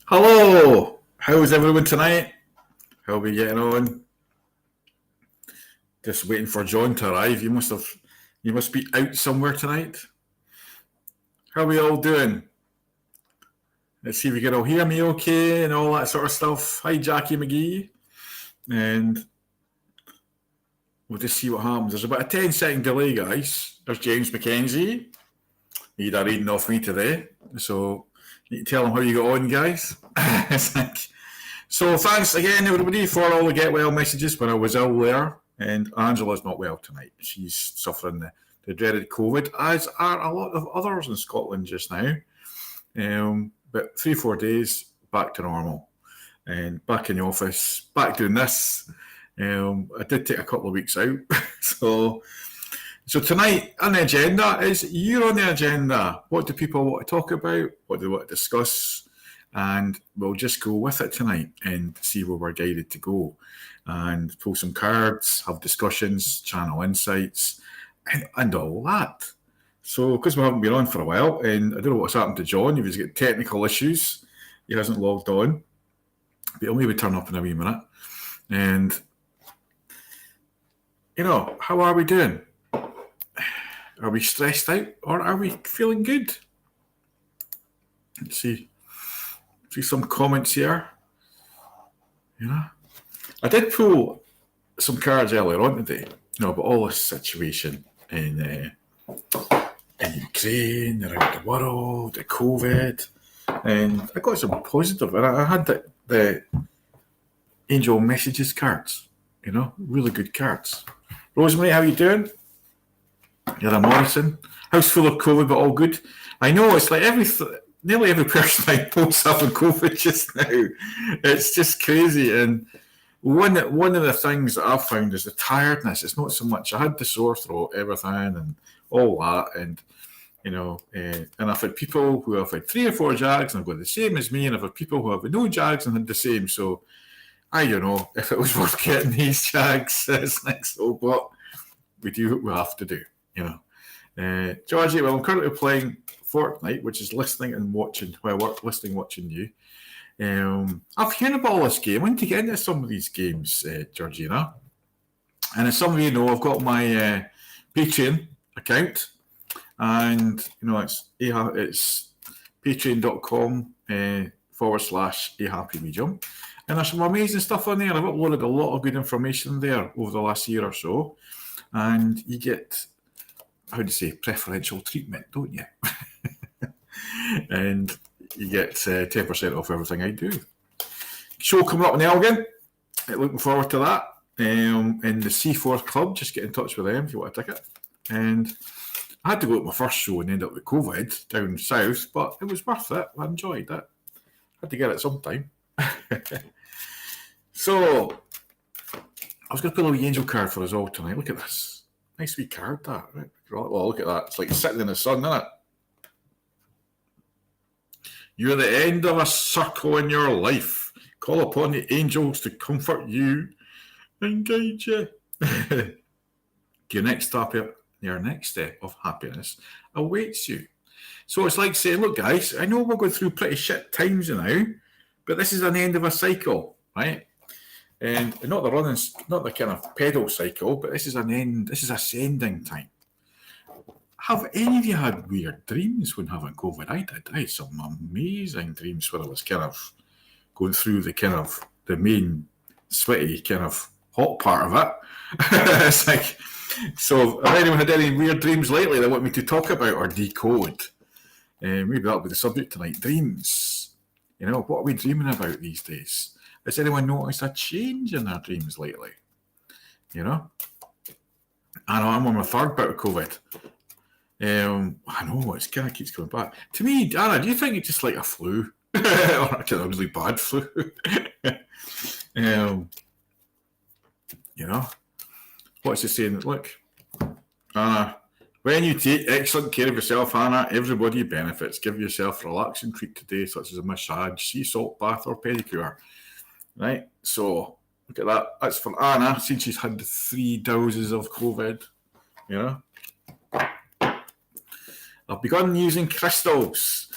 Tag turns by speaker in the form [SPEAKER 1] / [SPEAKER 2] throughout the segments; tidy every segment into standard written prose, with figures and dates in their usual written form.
[SPEAKER 1] Hello, how's everyone tonight? How are we getting on? Just waiting for John to arrive. You must be out somewhere tonight. How are we all doing? Let's see if you can all hear me okay and all that sort of stuff. Hi, Jackie McGee. And we'll just see what happens. There's about a 10-second delay, guys. There's James McKenzie. He'd a reading off me today. So you can tell him how you got on, guys. So thanks again, everybody, for all the get well messages when I was ill there. And Angela's not well tonight. She's suffering the dreaded COVID, as are a lot of others in Scotland just now. But 3-4 days back to normal, and back in the office, back doing this. I did take a couple of weeks out, so tonight on the agenda is you're on the agenda. What do people want to talk about? What do they want to discuss? And we'll just go with it tonight and see where we're guided to go, and pull some cards, have discussions, channel insights, and all that. So, because we haven't been on for a while, and I don't know what's happened to John, if he's got technical issues, he hasn't logged on, but he'll maybe turn up in a wee minute. And, how are we doing? Are we stressed out, or are we feeling good? Let's see some comments here. I did pull some cards earlier on today, about all this situation in Ukraine, around the world, the COVID, and I got some positive, and I had the angel messages cards, really good cards. Rosemary, how you doing? You're a Morrison. House full of COVID, but all good. I know, it's like nearly every person I post having COVID just now. It's just crazy. And one of the things that I've found is the tiredness. It's not so much, I had the sore throat, everything, and all that. And, and I've had people who have had 3 or 4 jags and have got the same as me. And I've had people who have no jags and had the same. So I don't know if it was worth getting these jags this next week, but we do what we have to do, Georgie, well, I'm currently playing Fortnite, which is listening and watching while we're listening, watching you. I've heard about all this game. I want to get into some of these games, Georgina. And as some of you know, I've got my Patreon account, and it's patreon.com/ahappymedium. And there's some amazing stuff on there. I've uploaded a lot of good information there over the last year or so. And you get, preferential treatment, don't you? And you get 10% off everything I do. Show coming up in Elgin. Looking forward to that. In the C4 Club, just get in touch with them if you want a ticket. And I had to go to my first show and end up with COVID down south, but it was worth it. I enjoyed it. Had to get it sometime. So, I was going to put a little angel card for us all tonight. Look at this. Nice wee card, that. Right? Oh, look at that. It's like sitting in the sun, isn't it? You're the end of a circle in your life. Call upon the angels to comfort you and guide you. Your next step of happiness awaits you. So it's like saying, look, guys, I know we're going through pretty shit times now, but this is an end of a cycle, right? And not the kind of pedal cycle, but this is an end. This is ascending time. Have any of you had weird dreams when having COVID? I did. I had some amazing dreams where I was kind of going through the main sweaty kind of hot part of it. It's like, so have anyone had any weird dreams lately they want me to talk about or decode? Maybe that'll be the subject tonight. Dreams. What are we dreaming about these days? Has anyone noticed a change in their dreams lately? I know I'm on my 3rd bout of COVID. I know, it kind of keeps coming back. To me, Anna, do you think it's just like a flu? Or a kind of really bad flu? What's it saying? Look, Anna, when you take excellent care of yourself, Anna, everybody benefits. Give yourself a relaxing treat today, such as a massage, sea salt bath, or pedicure. Right? So, look at that. That's for Anna, since she's had 3 doses of COVID. I've begun using crystals.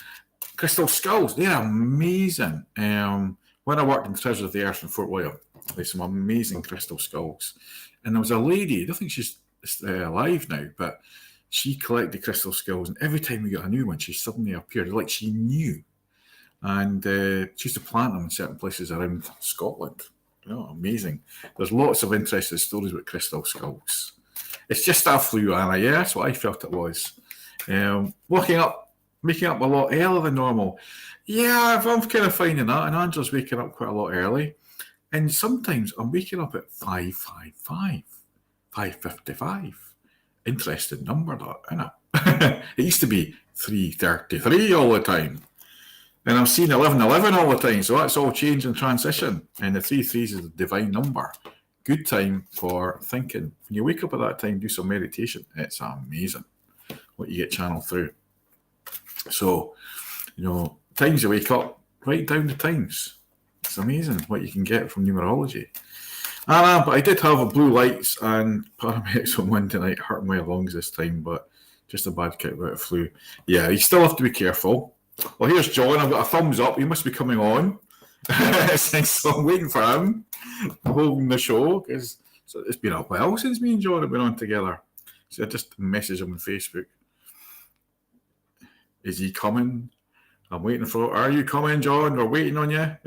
[SPEAKER 1] Crystal skulls, they're amazing. When I worked in Treasure of the Earth in Fort William, there's some amazing crystal skulls. And there was a lady, I don't think she's alive now, but she collected crystal skulls, and every time we got a new one, she suddenly appeared, like she knew. And she used to plant them in certain places around Scotland. Amazing. There's lots of interesting stories with crystal skulls. It's just a flu, Anna. Yeah, that's what I felt it was. Waking up, a lot earlier than normal. Yeah, I'm kind of finding that. And Angela's waking up quite a lot early. And sometimes I'm waking up at 5:55, 5:55. Interesting number, that, isn't it? It used to be 3:33 all the time. And I'm seeing 11:11 all the time. So that's all change and transition. And the 3 3s is the divine number. Good time for thinking. When you wake up at that time, do some meditation. It's amazing what you get channeled through. So, times you wake up, write down the times. It's amazing what you can get from numerology. But I did have a blue lights and paramedics on Monday night, hurting my lungs this time, but just a bad kick about a flu. Yeah, you still have to be careful. Well, here's John. I've got a thumbs up. He must be coming on. So I'm waiting for him, holding the show, because it's been a while since me and John have been on together. So I just messaged him on Facebook. Is he coming? I'm waiting for. Are you coming, John? We're waiting on you.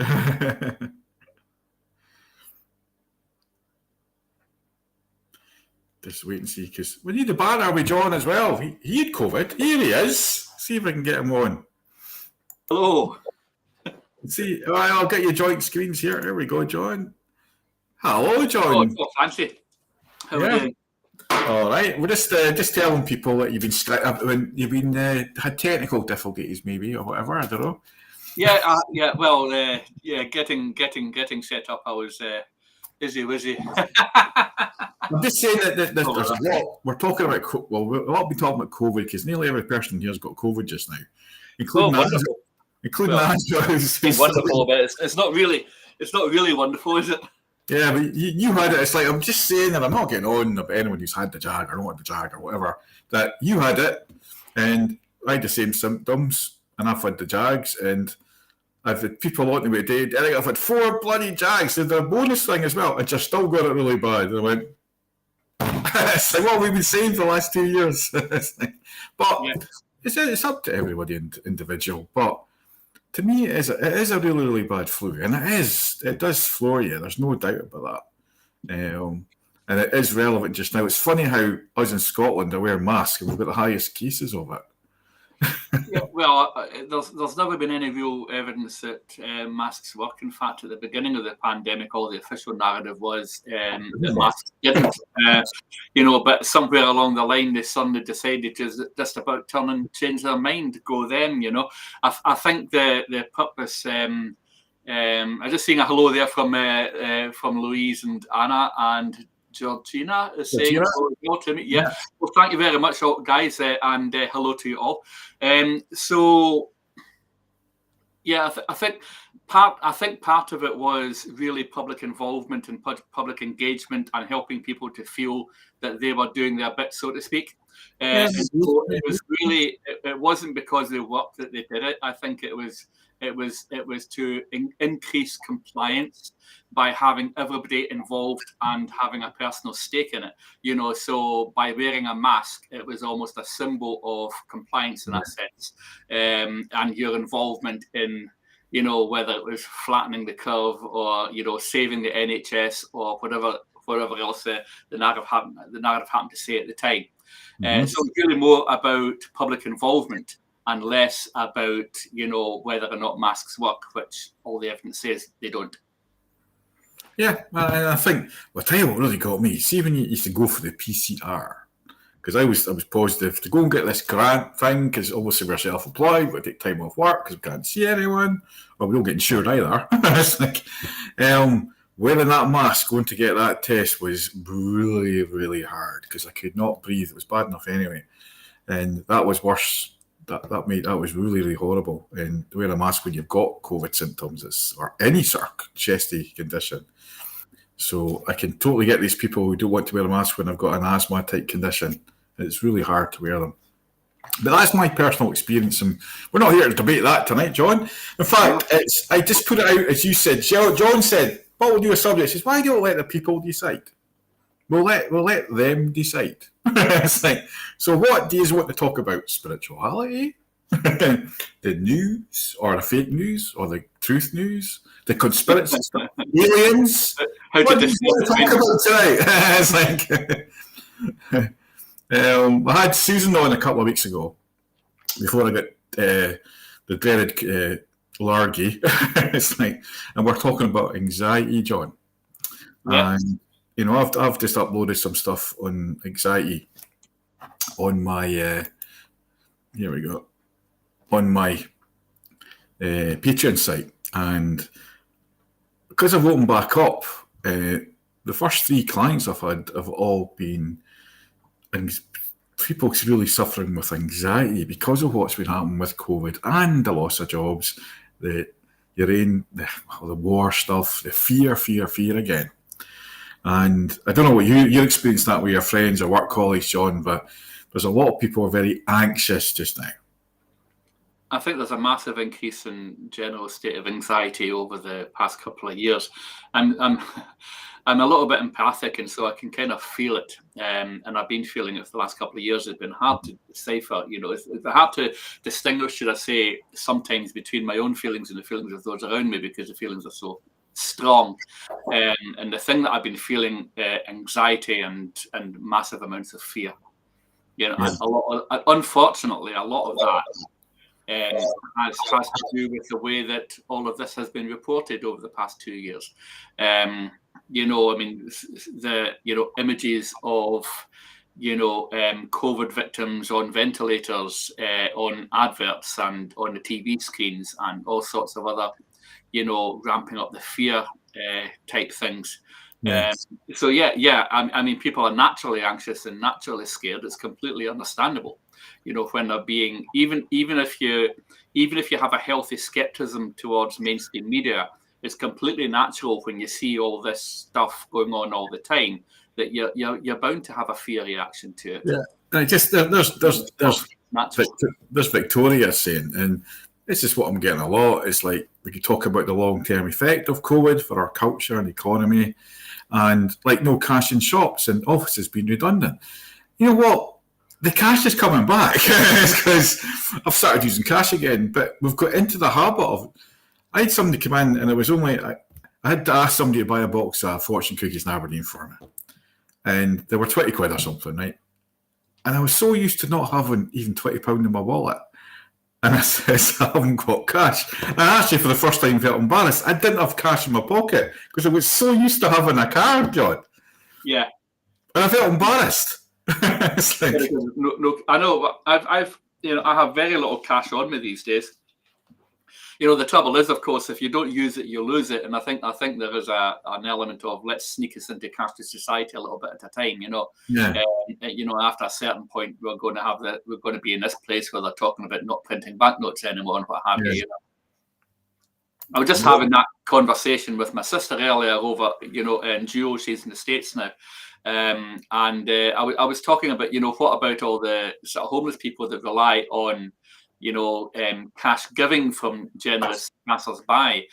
[SPEAKER 1] Just wait and see, because we need the banner with John as well. He had COVID. Here he is. See if I can get him on.
[SPEAKER 2] Hello.
[SPEAKER 1] See, I'll get your joint screens here. There we go, John. Hello, John.
[SPEAKER 2] Oh, fancy. How are you doing?
[SPEAKER 1] All right. We're just telling people that you've been had technical difficulties, maybe, or whatever. I don't know.
[SPEAKER 2] Yeah. Well, getting set up. I was busy.
[SPEAKER 1] I'm just saying that there's a lot. We're talking about. Well, we'll all be talking about COVID because nearly every person here's got COVID just now, including Angela.
[SPEAKER 2] It's wonderful, but it's not really wonderful, is it?
[SPEAKER 1] Yeah, but you had it. It's like, I'm just saying that I'm not getting on about anyone who's had the Jag or don't want the Jag or whatever. That you had it, and I had the same symptoms, and I've had the Jags, and I've had people on me today. I think I've had 4 bloody Jags. Did a bonus thing as well, and just still got it really bad. And I went, it's like what we've been saying for the last 2 years. But yeah. It's up to everybody individual. But to me, it is a really, really bad flu. And it does floor you. There's no doubt about that. And it is relevant just now. It's funny how us in Scotland are wearing masks and we've got the highest cases of it.
[SPEAKER 2] Yeah, well, there's never been any real evidence that masks work. In fact, at the beginning of the pandemic, all the official narrative was that masks didn't. But somewhere along the line, they suddenly decided to just about change their mind, go them. I think the purpose. I just seeing a hello there from Louise and Anna and Georgina is saying hello to me. Yeah. Well, thank you very much, guys, and hello to you all. So, yeah, I think part of it was really public involvement and public engagement and helping people to feel that they were doing their bit, so to speak. So it was really, it wasn't because they worked that they did it. I think it was to increase compliance by having everybody involved and having a personal stake in it. So by wearing a mask, it was almost a symbol of compliance in that sense, and your involvement in, whether it was flattening the curve or saving the NHS or whatever else the narrative happened to say at the time. So it's really more about public involvement and less about, whether or not masks work, which all the evidence says they don't.
[SPEAKER 1] Yeah, I think, I'll tell you what really got me. See, when you used to go for the PCR, because I was positive to go and get this grant thing, because obviously we're self-employed, we take time off work because we can't see anyone, or we don't get insured either. It's like, wearing that mask, going to get that test was really, really hard, because I could not breathe. It was bad enough anyway. And that was worse. That was really, really horrible. And wear a mask when you've got COVID symptoms or any sort of chesty condition. So I can totally get these people who don't want to wear a mask when I've got an asthma type condition. It's really hard to wear them. But that's my personal experience, and we're not here to debate that tonight, John. In fact, I just put it out, as you said. John said, what we'll do with subject? He says, why don't we let the people decide? We'll let them decide. It's like, so what do you want to talk about? Spirituality? The news, or the fake news, or the truth news? The conspiracy stuff? Aliens?
[SPEAKER 2] How
[SPEAKER 1] What
[SPEAKER 2] to
[SPEAKER 1] do you want to talk about tonight? It's like... I had Susan on a couple of weeks ago before I got the dreaded largy. It's like, and we're talking about anxiety, John.
[SPEAKER 2] Yeah.
[SPEAKER 1] And you know, I've just uploaded some stuff on anxiety on my here we go, on my Patreon site, and because I've opened back up, the first 3 clients I've had have all been people really suffering with anxiety because of what's been happening with COVID and the loss of jobs, the war stuff, the fear again. And I don't know what you experienced that with your friends or work colleagues, John, but there's a lot of people who are very anxious just now.
[SPEAKER 2] I think there's a massive increase in general state of anxiety over the past couple of years. I'm a little bit empathic, and so I can kind of feel it. And I've been feeling it for the last couple of years. It's been hard to decipher, you know, it's hard to distinguish, should I say, sometimes between my own feelings and the feelings of those around me, because the feelings are so strong. And the thing that I've been feeling, anxiety and massive amounts of fear. You know, and unfortunately, a lot of that has to do with the way that all of this has been reported over the past 2 years. You know, I mean, the images of COVID victims on ventilators, on adverts, and on the TV screens, and all sorts of other, ramping up the fear type things. Yes. I mean, people are naturally anxious and naturally scared. It's completely understandable, when they're being, even if you have a healthy skepticism towards mainstream media, it's completely natural when you see all this stuff going on all the time that you're bound to have a fear reaction to it.
[SPEAKER 1] Yeah, I just there's Victoria saying, and this is what I'm getting a lot. It's like we could talk about the long-term effect of COVID for our culture and economy, and like no cash in shops and offices being redundant. You know what? The cash is coming back because I've started using cash again, but we've got into the habit of. I had somebody come in, and it was only I had to ask somebody to buy a box of fortune cookies in Aberdeen for me, and they were 20 quid or something, right? And I was so used to not having even £20 in my wallet, and I said, I haven't got cash. And I actually, for the first time, felt embarrassed. I didn't have cash in my pocket because I was so used to having a card, John.
[SPEAKER 2] Yeah,
[SPEAKER 1] and I felt embarrassed. It's like,
[SPEAKER 2] no, I know. I have very little cash on me these days. The trouble is, of course, if you don't use it, you lose it. And I think there is an element of let's sneak us into cashless society a little bit at a time.
[SPEAKER 1] Yeah.
[SPEAKER 2] After a certain point, we're going to be in this place where they're talking about not printing banknotes anymore and what have you. I was just having that conversation with my sister earlier over, in Duo. She's in the States now. I was talking about, what about all the sort of homeless people that rely on, cash giving from generous passers-by,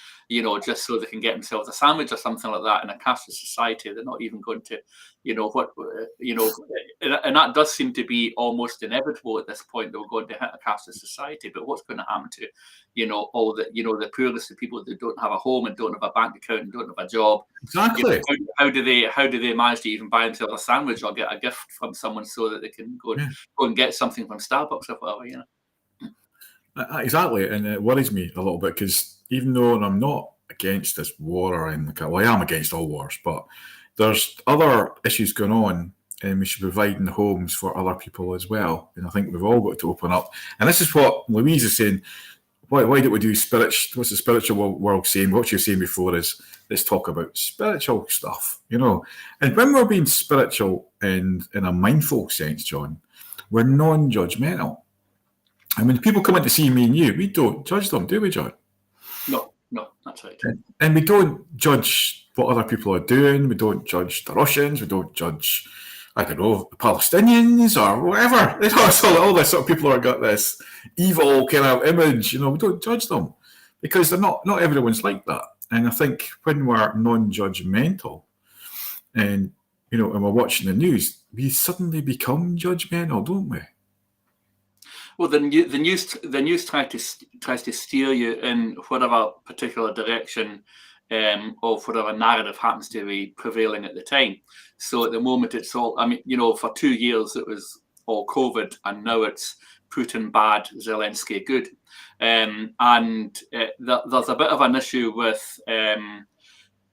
[SPEAKER 2] just so they can get themselves a sandwich or something like that. In a cashless society, they're not even going to, and that does seem to be almost inevitable at this point that we're going to hit a cashless society. But what's going to happen to, all the, the poorest of people that don't have a home and don't have a bank account and don't have a job?
[SPEAKER 1] Exactly.
[SPEAKER 2] How do they manage to even buy themselves a sandwich or get a gift from someone so that they can go and get something from Starbucks or whatever,
[SPEAKER 1] Exactly, and it worries me a little bit because even though I'm not against this war or anything like that, well, I am against all wars, but there's other issues going on, and we should be providing homes for other people as well. And I think we've all got to open up. And this is what Louise is saying. Why don't we do what's the spiritual world saying? What you're saying before is let's talk about spiritual stuff, And when we're being spiritual in a mindful sense, John, we're non-judgmental. I mean, people come in to see me and you, we don't judge them, do we, John?
[SPEAKER 2] No, that's right.
[SPEAKER 1] And we don't judge what other people are doing. We don't judge the Russians. We don't judge I don't know, the Palestinians or whatever. You know, it's all this sort of people who got this evil kind of image. You know, we don't judge them because they're not everyone's like that. And I think when we're non-judgmental, and you know, and we're watching the news, we suddenly become judgmental, don't we?
[SPEAKER 2] Well, the news tries to steer you in whatever particular direction of whatever narrative happens to be prevailing at the time. So at the moment, it's all, I mean, you know, for 2 years it was all COVID, and now it's Putin bad, Zelensky good. And there's a bit of an issue with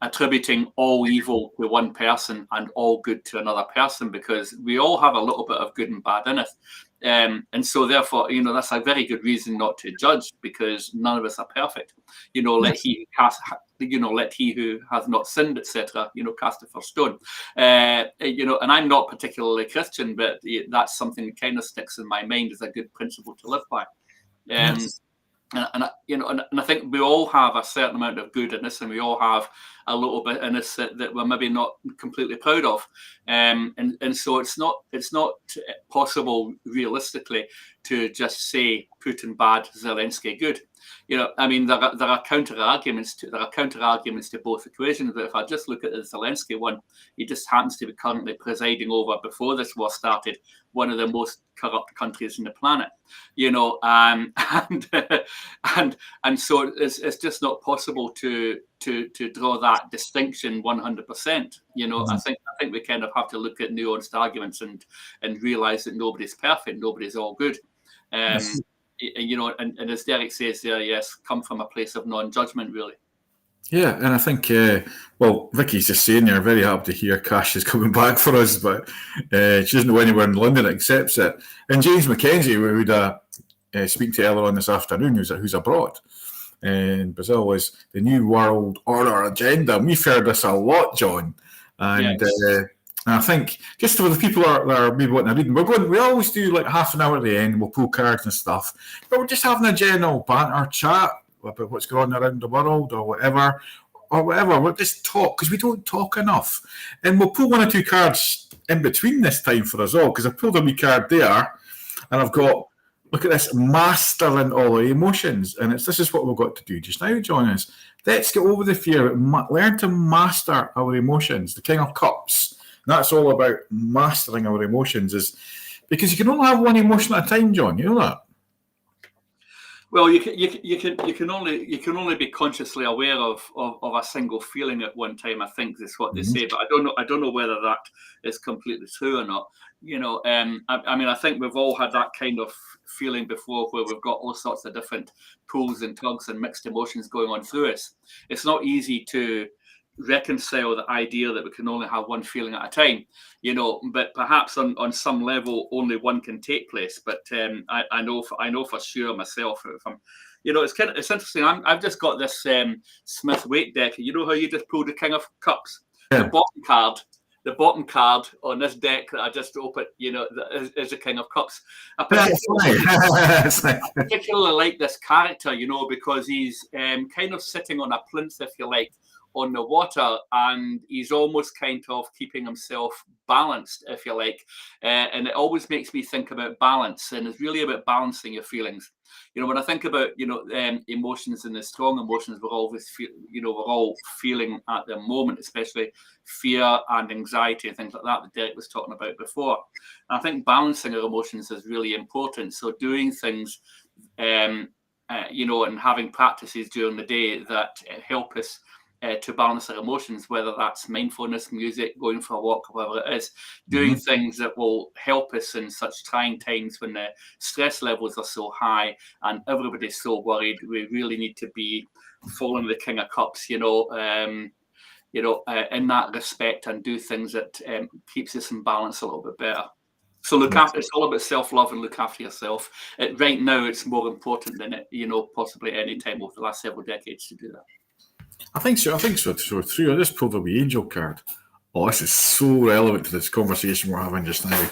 [SPEAKER 2] attributing all evil to one person and all good to another person, because we all have a little bit of good and bad in it. And so therefore, you know, that's a very good reason not to judge, because none of us are perfect. You know, let he who has not sinned, etc., you know, cast the first stone. You know, and I'm not particularly Christian, but that's something that kind of sticks in my mind as a good principle to live by. And you know, and I think we all have a certain amount of good in us, and we all have a little bit in us that we're maybe not completely proud of, and so it's not possible realistically to just say Putin bad, Zelensky good. You know, I mean, there are counter arguments to both equations. But if I just look at the Zelensky one, he just happens to be currently presiding over, before this war started, one of the most corrupt countries on the planet. You know, and so it's just not possible to draw that distinction 100%. You know, I think we kind of have to look at nuanced arguments and realize that nobody's perfect, nobody's all good. You know, and as Derek says there, yes, come from a place of non-judgment, really.
[SPEAKER 1] Yeah, and I think, well, Vicky's just saying there, very happy to hear Cash is coming back for us, but she doesn't know anywhere in London that accepts it. And James McKenzie, we would speak to earlier on this afternoon, who's abroad. And Brazil was the New World Order agenda. And we've heard this a lot, John. And and I think just for the people that are maybe wanting to read, we always do like half an hour at the end, we'll pull cards and stuff, but we're just having a general banter chat about what's going on around the world or whatever. We'll just talk, because we don't talk enough. And we'll pull one or two cards in between this time for us all, because I've pulled a wee card there, and I've got, look at this, mastering all the emotions. And this is what we've got to do just now, John, is let's get over the fear, learn to master our emotions. The King of Cups. That's all about mastering our emotions, is because you can only have one emotion at a time, John. You know that.
[SPEAKER 2] Well, you can only be consciously aware of a single feeling at one time. I think is what they say, but I don't know whether that is completely true or not. You know, I mean, I think we've all had that kind of feeling before, where we've got all sorts of different pulls and tugs and mixed emotions going on through us. It's not easy to reconcile the idea that we can only have one feeling at a time, you know, but perhaps on some level only one can take place. But I know for sure myself, if I'm, you know, it's interesting. I've just got this Smith weight deck. You know how you just pulled the King of Cups? Yeah. The bottom card on this deck that I just opened, you know, is the King of Cups. I particularly like this character, you know, because he's kind of sitting on a plinth, if you like, on the water, and he's almost kind of keeping himself balanced, if you like, and it always makes me think about balance, and it's really about balancing your feelings. You know, when I think about, you know, emotions and the strong emotions we're all feeling at the moment, especially fear and anxiety and things like that Derek was talking about before. And I think balancing our emotions is really important. So doing things, you know, and having practices during the day that help us to balance our emotions, whether that's mindfulness, music, going for a walk, whatever it is, doing things that will help us in such trying times when the stress levels are so high and everybody's so worried. We really need to be following the King of Cups, you know, in that respect, and do things that keeps us in balance a little bit better. So it's all about self-love and look after yourself. Right now, it's more important than it, you know, possibly any time over the last several decades to do that.
[SPEAKER 1] I think so. So true. I just pulled a wee angel card. Oh, this is so relevant to this conversation we're having just now.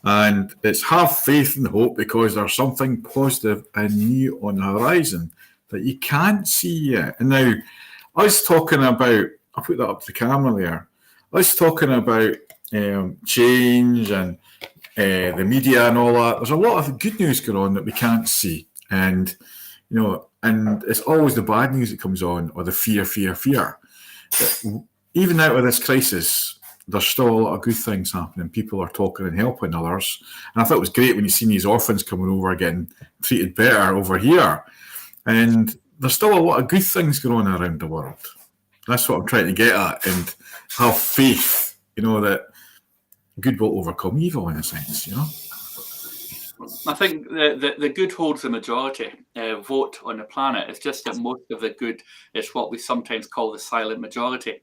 [SPEAKER 1] And it's have faith and hope, because there's something positive and new on the horizon that you can't see yet. And now, I was talking about, I'll put that up to the camera there. I was talking about change and the media and all that. There's a lot of good news going on that we can't see, and and it's always the bad news that comes on, or the fear. But even out of this crisis, there's still a lot of good things happening. People are talking and helping others. And I thought it was great when you seen these orphans coming over getting treated better over here. And there's still a lot of good things going on around the world. That's what I'm trying to get at. And have faith, that good will overcome evil in a sense,
[SPEAKER 2] I think the good holds the majority vote on the planet. It's just that most of the good is what we sometimes call the silent majority.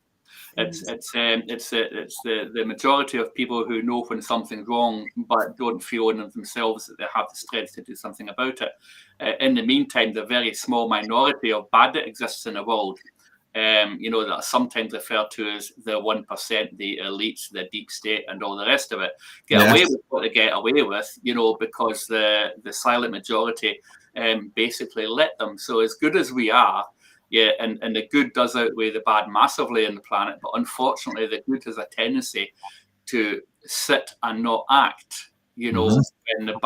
[SPEAKER 2] It's the majority of people who know when something's wrong but don't feel in themselves that they have the strength to do something about it. In the meantime, the very small minority of bad that exists in the world, that are sometimes referred to as the 1%, the elites, the deep state, and all the rest of it, get away with what they get away with, because the silent majority basically let them. So as good as we are, and the good does outweigh the bad massively in the planet, but unfortunately the good has a tendency to sit and not act, when the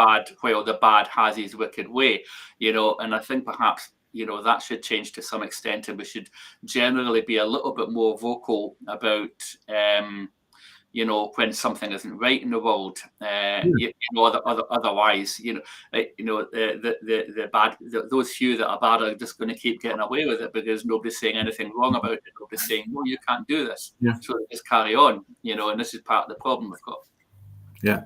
[SPEAKER 2] bad has his wicked way, and I think perhaps that should change to some extent, and we should generally be a little bit more vocal about when something isn't right in the world. Otherwise, the bad, those few that are bad are just going to keep getting away with it because nobody's saying anything wrong about it. Nobody's saying, no, you can't do this. So just carry on, and this is part of the problem we've got.
[SPEAKER 1] Yeah.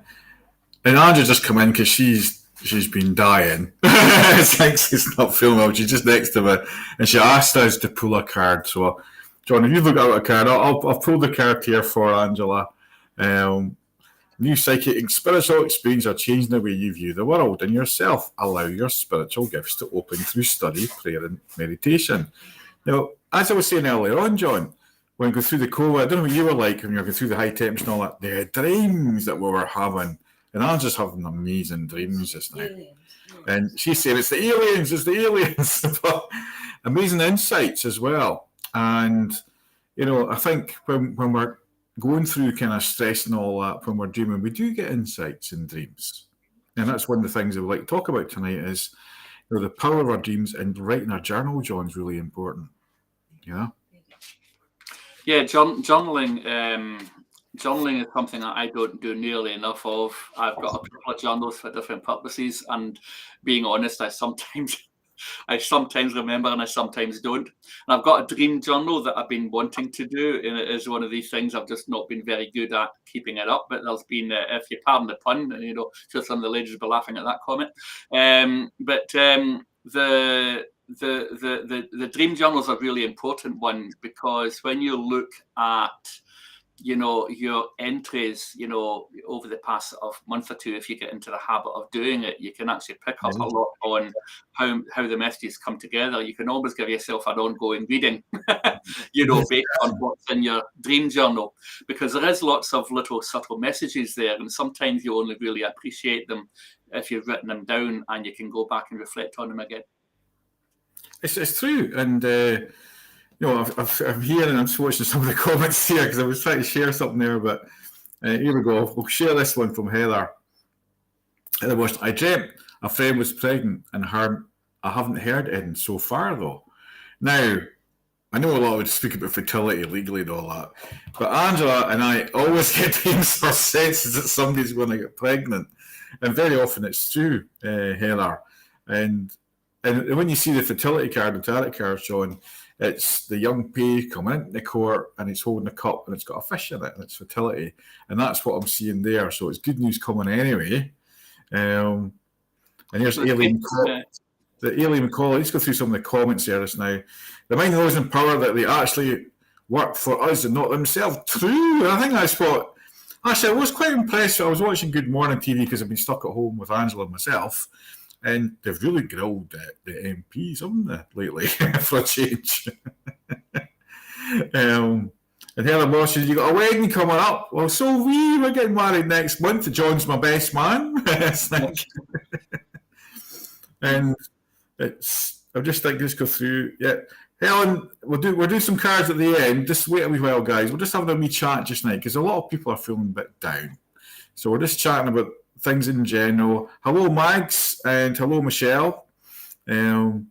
[SPEAKER 1] And Andrew just come in because she's been dying. Thanks, it's not feeling well. She's just next to me, and she asked us to pull a card. So, John, if you've got a card, I'll pull the card here for Angela. New psychic and spiritual experience are changing the way you view the world and yourself. Allow your spiritual gifts to open through study, prayer, and meditation. Now, as I was saying earlier on, John, when going through the COVID, I don't know what you were like when you were going through the high temps and all that. The dreams that we were having, and I'm just having amazing dreams just now. And she said, it's the aliens, but amazing insights as well. And, I think when we're going through kind of stress and all that, when we're dreaming, we do get insights in dreams. And that's one of the things that we'd like to talk about tonight is, the power of our dreams, and writing our journal, John, is really important. Yeah,
[SPEAKER 2] journaling is something that I don't do nearly enough of. I've got a couple of journals for different purposes, and being honest, I sometimes remember and I sometimes don't. And I've got a dream journal that I've been wanting to do, and it is one of these things I've just not been very good at keeping it up. But there's been, if you pardon the pun, sure some of the ladies will be laughing at that comment. The dream journal is a really important one, because when you look at your entries, over the past month or two, if you get into the habit of doing it, you can actually pick up a lot on how the messages come together. You can always give yourself an ongoing reading, based on what's in your dream journal, because there is lots of little subtle messages there, and sometimes you only really appreciate them if you've written them down and you can go back and reflect on them again.
[SPEAKER 1] It's true, and I'm here and I'm watching some of the comments here because I was trying to share something there, but here we go. We'll share this one from Heather. I dreamt a friend was pregnant and I haven't heard anything so far though. Now, I know a lot would speak about fertility legally and all that, but Angela and I always get dreams or senses that somebody's going to get pregnant, and very often it's true, Heather. And when you see the fertility card and tarot card, John, it's the young pea coming into the court and it's holding a cup and it's got a fish in it and it's fertility. And that's what I'm seeing there. So it's good news coming anyway. And here's Aileen. The Aileen McCauley. Let's go through some of the comments here just now. The mind of those in power that they actually work for us and not themselves. True. I think that's what... Actually, I was quite impressed. I was watching Good Morning TV because I've been stuck at home with Angela and myself. And they've really grilled the MPs, haven't they, lately, for a change. And Heather Moss says, you got a wedding coming up. Well, so we're getting married next month. John's my best man. And I just think, let's go through. Yeah, Helen, we'll do some cards at the end. Just wait a wee while, guys. We're just having a wee chat just now because a lot of people are feeling a bit down. So we're just chatting about things in general. Hello, Mags, and hello, Michelle. And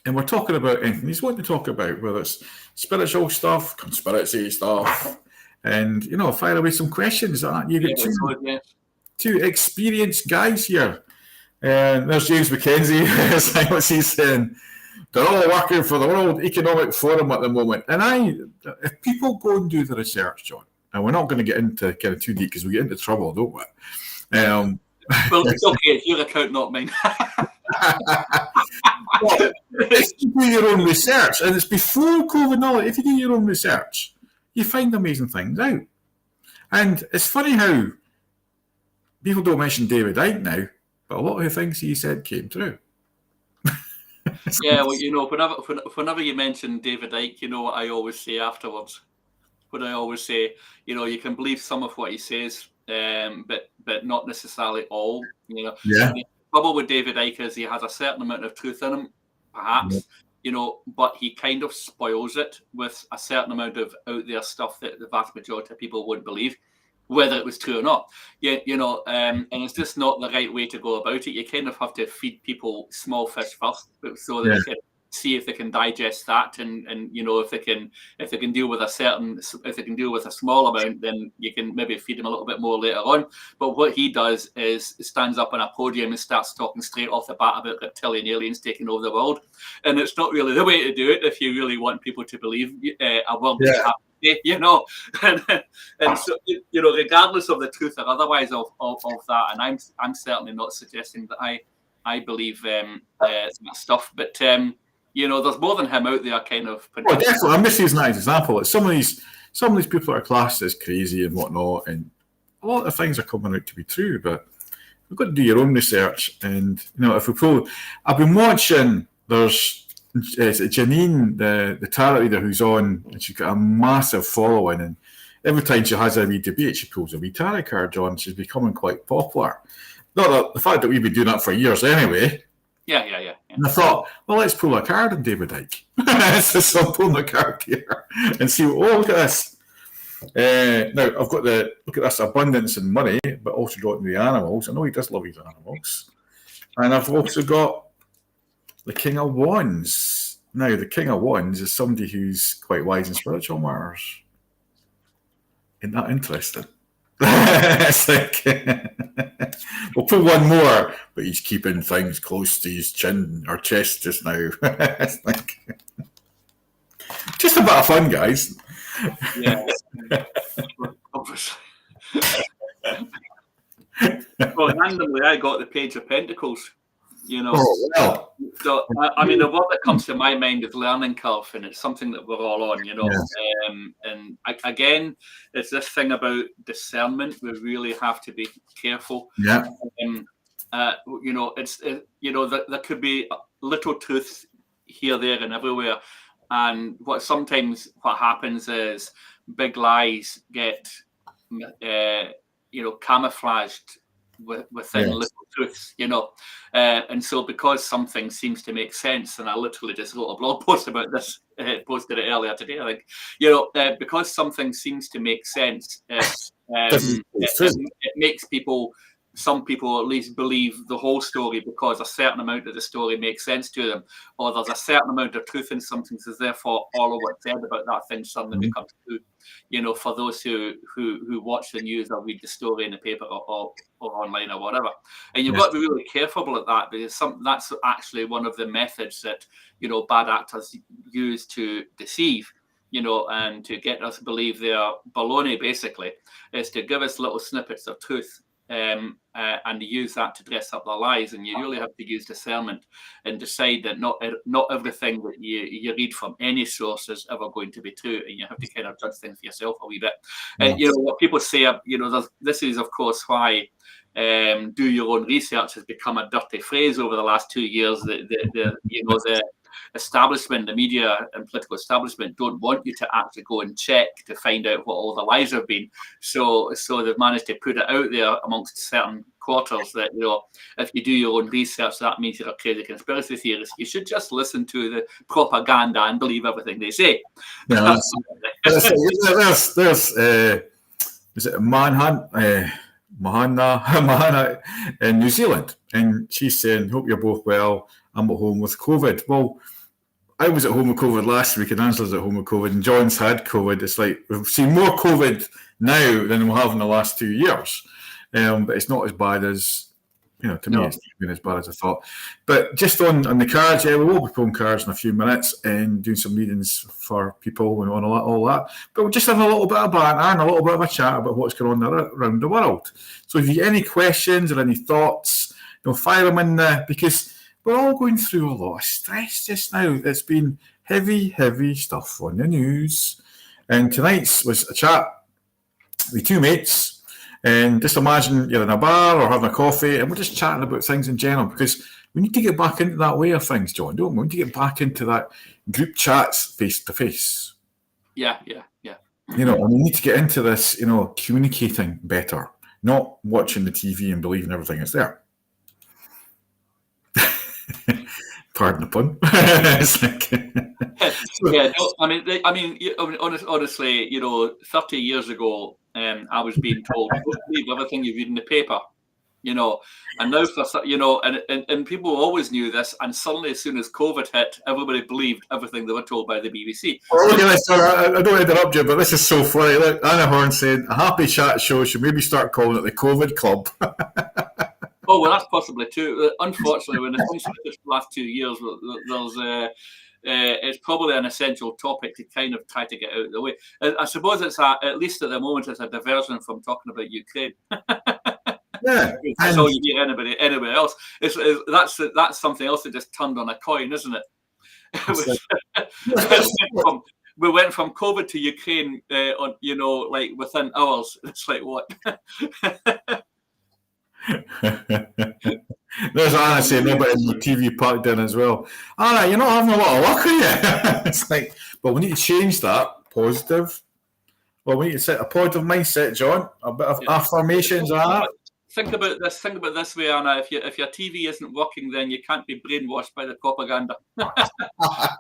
[SPEAKER 1] we're talking about anything he's wanting to talk about, whether it's spiritual stuff, conspiracy stuff, and fire away some questions. You get two experienced guys here. And there's James McKenzie. What's he saying? They're all working for the World Economic Forum at the moment. And if people go and do the research, John, and we're not going to get into kind of too deep because we get into trouble, don't we?
[SPEAKER 2] Well, it's okay. It's your account, not mine.
[SPEAKER 1] Well, if you do your own research, and it's before COVID knowledge, if you do your own research, you find amazing things out. And it's funny how people don't mention David Icke now, but a lot of the things he said came true.
[SPEAKER 2] Yeah, well, whenever you mention David Icke, you know what I always say afterwards. What I always say, you can believe some of what he says, but not necessarily all.
[SPEAKER 1] Yeah.
[SPEAKER 2] The trouble with David Icke is he has a certain amount of truth in him, perhaps, but he kind of spoils it with a certain amount of out there stuff that the vast majority of people would believe, whether it was true or not. And it's just not the right way to go about it. You kind of have to feed people small fish first, so that they can see if they can digest that, and if they can deal with a small amount, then you can maybe feed them a little bit more later on. But what he does is stands up on a podium and starts talking straight off the bat about reptilian aliens taking over the world, and it's not really the way to do it if you really want people to believe a world that and so regardless of the truth or otherwise of that, and I'm certainly not suggesting that I believe that stuff, but there's more than him out there kind of.
[SPEAKER 1] Well, definitely. I'm just using that as an example. Like some of these people are classed as crazy and whatnot, and a lot of things are coming out to be true, but you've got to do your own research. And if we pull, I've been watching. There's Janine, the tarot reader, who's on, and she's got a massive following. And every time she has a wee debate, she pulls a wee tarot card on. She's becoming quite popular. Not that, the fact that we've been doing that for years anyway.
[SPEAKER 2] Yeah.
[SPEAKER 1] And I thought, well, let's pull a card on David Icke. So I'm pulling a card here and see. Look at this. Now I've got look at this abundance and money, but also got the animals. I know he does love his animals, and I've also got the King of Wands. Now the King of Wands is somebody who's quite wise in spiritual matters. Isn't that interesting? It's like we'll put one more, but he's keeping things close to his chin or chest just now. It's like just a bit of fun, guys.
[SPEAKER 2] Yeah, obviously. Well, randomly, I got the Page of Pentacles.
[SPEAKER 1] Oh, well.
[SPEAKER 2] So I mean, the word that comes to my mind is learning curve, and it's something that we're all on. And again, it's this thing about discernment. We really have to be careful.
[SPEAKER 1] Yeah.
[SPEAKER 2] There could be little truths here, there, and everywhere. And what happens is big lies get camouflaged within little truths, and so because something seems to make sense, and I literally just wrote a blog post about this, posted it earlier today, I think, because something seems to make sense, it makes some people at least believe the whole story because a certain amount of the story makes sense to them, or there's a certain amount of truth in something, so therefore all of what's said about that thing suddenly becomes true. For those who watch the news or read the story in the paper or online or whatever. And you've got to be really careful at that, because that's actually one of the methods that bad actors use to deceive, and to get us to believe they're baloney, basically, is to give us little snippets of truth. And use that to dress up their lies, and you really have to use discernment and decide that not everything that you read from any source is ever going to be true, and you have to kind of judge things for yourself a wee bit. And what people say, this is of course why do your own research has become a dirty phrase over the last 2 years. The establishment, the media and political establishment don't want you to actually go and check to find out what all the lies have been. So they've managed to put it out there amongst certain quarters that, if you do your own research, that means you're a crazy conspiracy theorist. You should just listen to the propaganda and believe everything they say.
[SPEAKER 1] Yeah, there's is it Mahana in New Zealand, and she's saying, "Hope you're both well. I'm at home with COVID." Well, I was at home with COVID last week, and Angela's at home with COVID, and John's had COVID. It's like we've seen more COVID now than we'll have in the last 2 years, but it's not as bad as. To me, it's been as bad as I thought. But just on the cards, we will be pulling cards in a few minutes and doing some readings for people and all that. But we're just having a little bit of banter and a little bit of a chat about what's going on around the world. So if you get any questions or any thoughts, fire them in there, because we're all going through a lot of stress just now. It's been heavy, heavy stuff on the news. And tonight's was a chat with two mates. And just imagine you're in a bar or having a coffee and we're just chatting about things in general, because we need to get back into that way of things, John, don't we? We need to get back into that group chats face to face.
[SPEAKER 2] Yeah.
[SPEAKER 1] And we need to get into this, communicating better, not watching the TV and believing everything is there. Pardon the pun. It's like...
[SPEAKER 2] honestly, 30 years ago, I was being told, don't believe everything you read in the paper, and now and people always knew this, and suddenly as soon as COVID hit, everybody believed everything they were told by the BBC.
[SPEAKER 1] Well, look at this, I don't want to interrupt you, but this is so funny. Look, Anna Horn said, a happy chat show should maybe start calling it the COVID Club.
[SPEAKER 2] Oh, well, that's possibly too. Unfortunately, when it comes to this last 2 years, there's it's probably an essential topic to kind of try to get out of the way. I suppose it's at least at the moment, it's a diversion from talking about Ukraine.
[SPEAKER 1] Yeah,
[SPEAKER 2] that's all you hear anybody else. That's something else that just turned on a coin, isn't it? We went from COVID to Ukraine, like within hours. It's like what?
[SPEAKER 1] There's Anna saying nobody in the TV parked in as well. Anna, you're not having a lot of luck, are you? It's like, but we need to change that positive. Well, we need to set a positive mindset, John. A bit of affirmations, Anna.
[SPEAKER 2] Think about this way, Anna. If your TV isn't working, then you can't be brainwashed by the propaganda.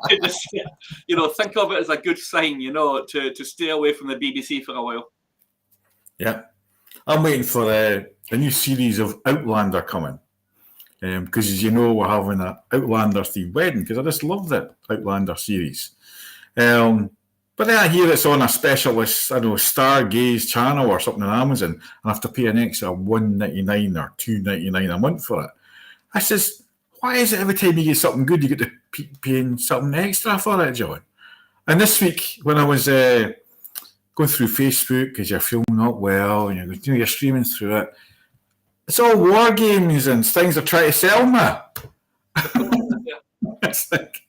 [SPEAKER 2] Think of it as a good sign, to stay away from the BBC for a while.
[SPEAKER 1] Yeah, I'm waiting for the new series of Outlander coming. Because as you know, we're having an Outlander themed wedding, because I just love the Outlander series. But then I hear it's on a specialist, Stargaze channel or something on Amazon, and I have to pay an extra $1.99 or $2.99 a month for it. I says, why is it every time you get something good, you get to paying something extra for it, John? And this week, when I was going through Facebook, because you're feeling not well, and you're streaming through it, it's all war games and things they're trying to sell me. It's like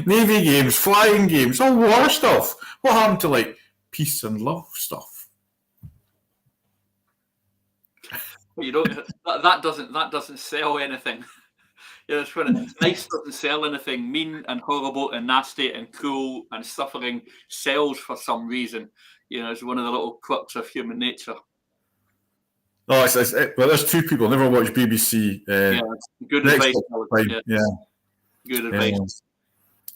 [SPEAKER 1] Navy games, flying games, all war stuff. What happened to like peace and love stuff?
[SPEAKER 2] That doesn't sell anything. It's when nice doesn't sell anything. Mean and horrible and nasty and cruel and suffering sells for some reason. It's one of the little quirks of human nature.
[SPEAKER 1] Oh, well, there's two people never watch BBC.
[SPEAKER 2] Good advice.
[SPEAKER 1] Good advice.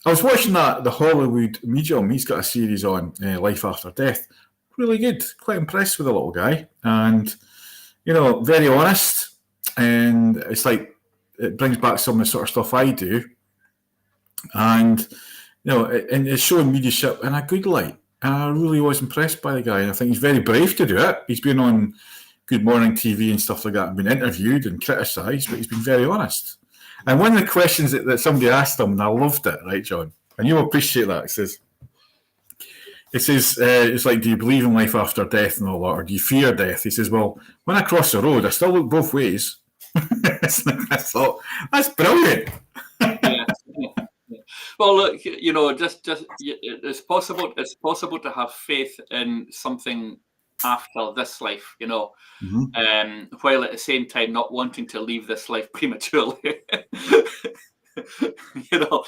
[SPEAKER 1] I was watching the Hollywood Medium. He's got a series on life after death. Really good. Quite impressed with the little guy, and very honest. And it's like it brings back some of the sort of stuff I do, and and it's showing mediumship in a good light. And I really was impressed by the guy, and I think he's very brave to do it. He's been on Good Morning TV and stuff like that, and been interviewed and criticised, but he's been very honest. And one of the questions that somebody asked him, and I loved it, right, John? And you'll appreciate that. It says, it's like, do you believe in life after death and all that, or do you fear death? He says, well, when I cross the road, I still look both ways. I thought, that's brilliant.
[SPEAKER 2] Yeah. Well, look, just it's possible to have faith in something after this life, while at the same time not wanting to leave this life prematurely. You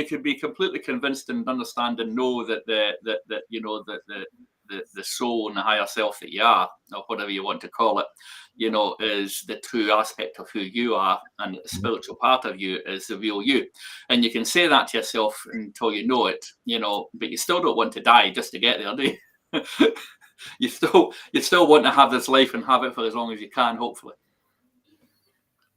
[SPEAKER 2] could be completely convinced and understand and know that the the soul and the higher self that you are, or whatever you want to call it, is the true aspect of who you are, and the spiritual part of you is the real you. And you can say that to yourself until you know it, but you still don't want to die just to get there, do you? you still want to have this life and have it for as long as you can, hopefully.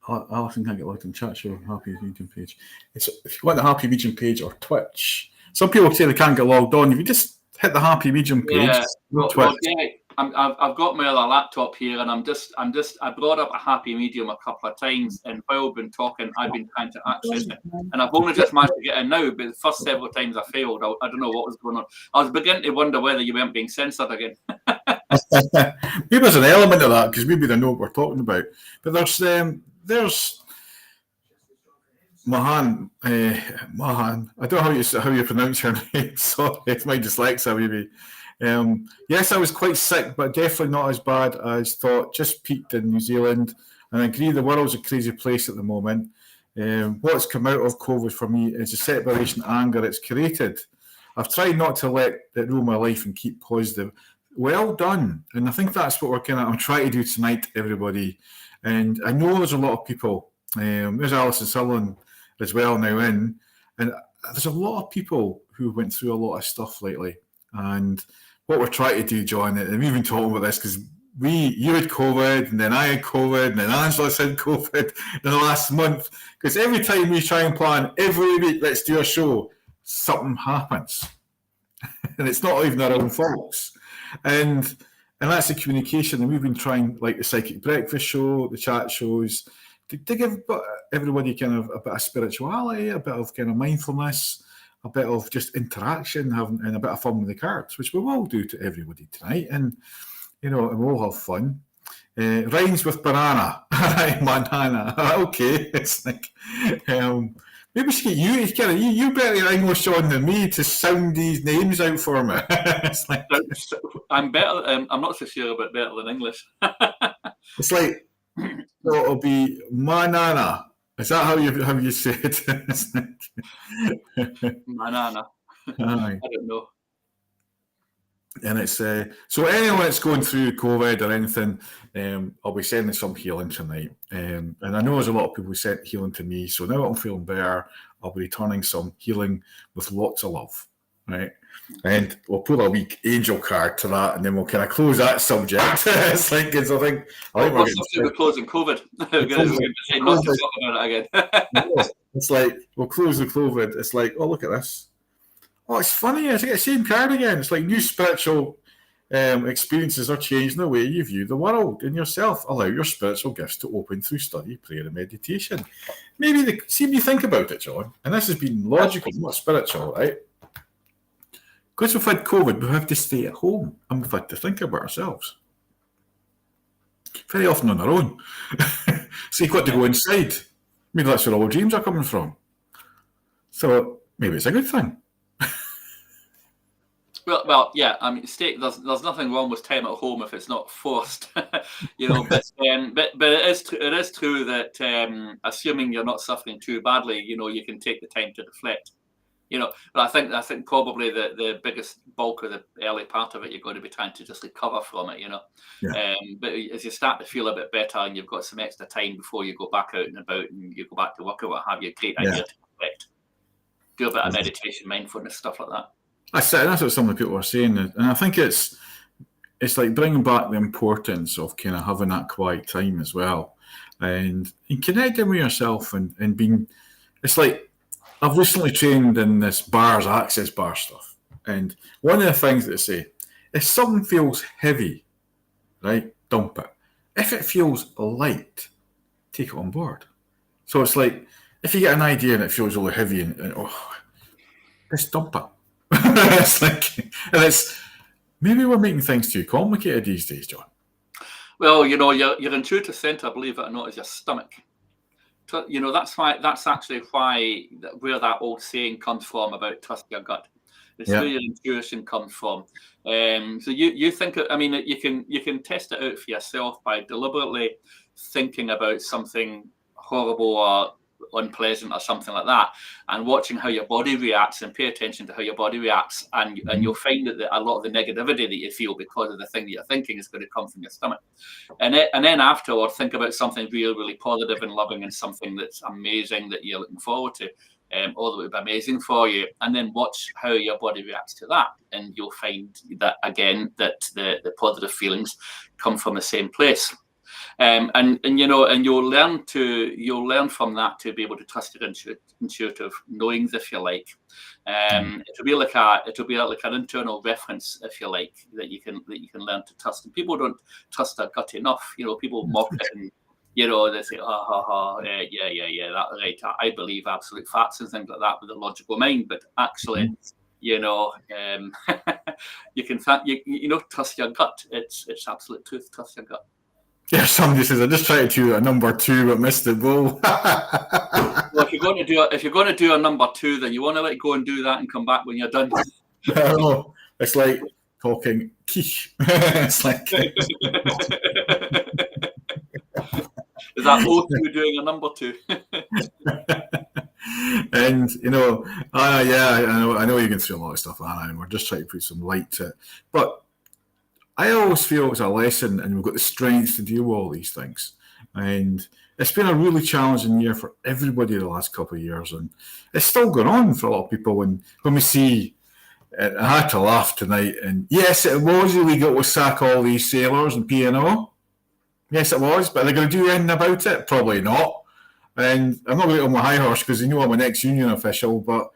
[SPEAKER 1] Alison can't get logged in chat show Happy Region page. If you want the Happy Region page or Twitch, some people say they can't get logged on. If you just hit the Happy Region page,
[SPEAKER 2] well, yeah, I've got my other laptop here, and I brought up a Happy Medium a couple of times, and while I've been talking, I've been trying to access it, and I've only just managed to get in now. But the first several times I failed. I don't know what was going on. I was beginning to wonder whether you weren't being censored again.
[SPEAKER 1] Maybe there's an element of that because maybe they know what we're talking about. But there's Mahan. Mahan. I don't know how you pronounce her name. Sorry, it's my dyslexia, maybe. Yes, I was quite sick, but definitely not as bad as thought. Just peaked in New Zealand, and I agree the world's a crazy place at the moment. What's come out of COVID for me is the separation anger it's created. I've tried not to let it rule my life and keep positive. Well done, and I think that's what I'm trying to do tonight, everybody. And I know there's a lot of people. There's Alison Sutherland as well now in, and there's a lot of people who went through a lot of stuff lately. And what we're trying to do, John, and we've been talking about this because you had COVID, and then I had COVID, and then Angela's had COVID in the last month. Because every time we try and plan every week, let's do a show, something happens, and it's not even our own faults. And that's the communication. And we've been trying, like the Psychic Breakfast show, the chat shows, to give everybody kind of a bit of spirituality, a bit of kind of mindfulness, a bit of just interaction, and a bit of fun with the cards, which we will do to everybody tonight. And, and we'll have fun. Rhymes with banana. Banana. Okay. It's like, maybe we should get you better English on than me to sound these names out for me. It's like,
[SPEAKER 2] I'm better. I'm not so sure about better than English.
[SPEAKER 1] It's like, so it'll be manana. Is that how you say it?
[SPEAKER 2] Manana. I don't know.
[SPEAKER 1] And it's so anyone that's going through COVID or anything, I'll be sending some healing tonight. And I know there's a lot of people who sent healing to me. So now I'm feeling better, I'll be returning some healing with lots of love. Right. And we'll pull a weak angel card to that, and then we'll kind of close that subject. It's like, I think
[SPEAKER 2] we're closing COVID. We're going to say not to talk about it again.
[SPEAKER 1] It's like, we'll close the COVID. It's like, oh, look at this. Oh, it's funny. It's like the same card again. It's like new spiritual experiences are changing the way you view the world and yourself. Allow your spiritual gifts to open through study, prayer, and meditation. See if you think about it, John. And this has been logical, not spiritual, right? Because we've had COVID, we have to stay at home and we've had to think about ourselves. Very often on our own. So you've got to go inside. Maybe that's where all dreams are coming from. So maybe it's a good thing.
[SPEAKER 2] Well, yeah. I mean, there's nothing wrong with time at home if it's not forced, But it is true that assuming you're not suffering too badly, you can take the time to reflect. But I think probably the biggest bulk of the early part of it, you're going to be trying to just recover from it,
[SPEAKER 1] Yeah.
[SPEAKER 2] But as you start to feel a bit better and you've got some extra time before you go back out and about and you go back to work or what have you, great idea to reflect. Do a bit of meditation, mindfulness, stuff like that. That's
[SPEAKER 1] what some of the people are saying. And I think it's like bringing back the importance of kind of having that quiet time as well. And connecting with yourself and being, it's like, I've recently trained in this access bar stuff. And one of the things that they say, if something feels heavy, right, dump it. If it feels light, take it on board. So it's like, if you get an idea and it feels really heavy and just dump it. It's like, and it's, maybe we're making things too complicated these days, John.
[SPEAKER 2] Well, your intuitive center, believe it or not, is your stomach. That's actually where that old saying comes from about trust your gut. It's where your intuition comes from. So you think, you can test it out for yourself by deliberately thinking about something horrible or unpleasant or something like that, and watching how your body reacts, and pay attention to how your body reacts, and you'll find that a lot of the negativity that you feel because of the thing that you're thinking is going to come from your stomach. And then afterward, think about something really, really positive and loving, and something that's amazing that you're looking forward to, or that would be amazing for you, and then watch how your body reacts to that, and you'll find that again that the positive feelings come from the same place. And you'll learn from that to be able to trust your intuitive knowings, if you like. It'll be like an internal reference, if you like, that you can learn to trust. And people don't trust their gut enough. People mock it, and they say, yeah, that right. I believe absolute facts and things like that with a logical mind, but actually. You can trust your gut. It's absolute truth. Trust your gut.
[SPEAKER 1] Yeah, somebody says I just tried to do a number 2 but missed the goal.
[SPEAKER 2] Well, if you're going to do a number 2, then you want to let go and do that and come back when you're done.
[SPEAKER 1] No, it's like talking quiche. It's like
[SPEAKER 2] is that O2 doing a number 2?
[SPEAKER 1] And I know you can through a lot of stuff, Anna, and we're just trying to put some light to it. But I always feel it's a lesson, and we've got the strength to deal with all these things. And it's been a really challenging year for everybody the last couple of years, and it's still going on for a lot of people. When we see, I had to laugh tonight, and yes, it was illegal to sack all these sailors and P&O. Yes, it was, but are they going to do anything about it? Probably not. And I'm not going to get on my high horse because I'm an ex-union official, but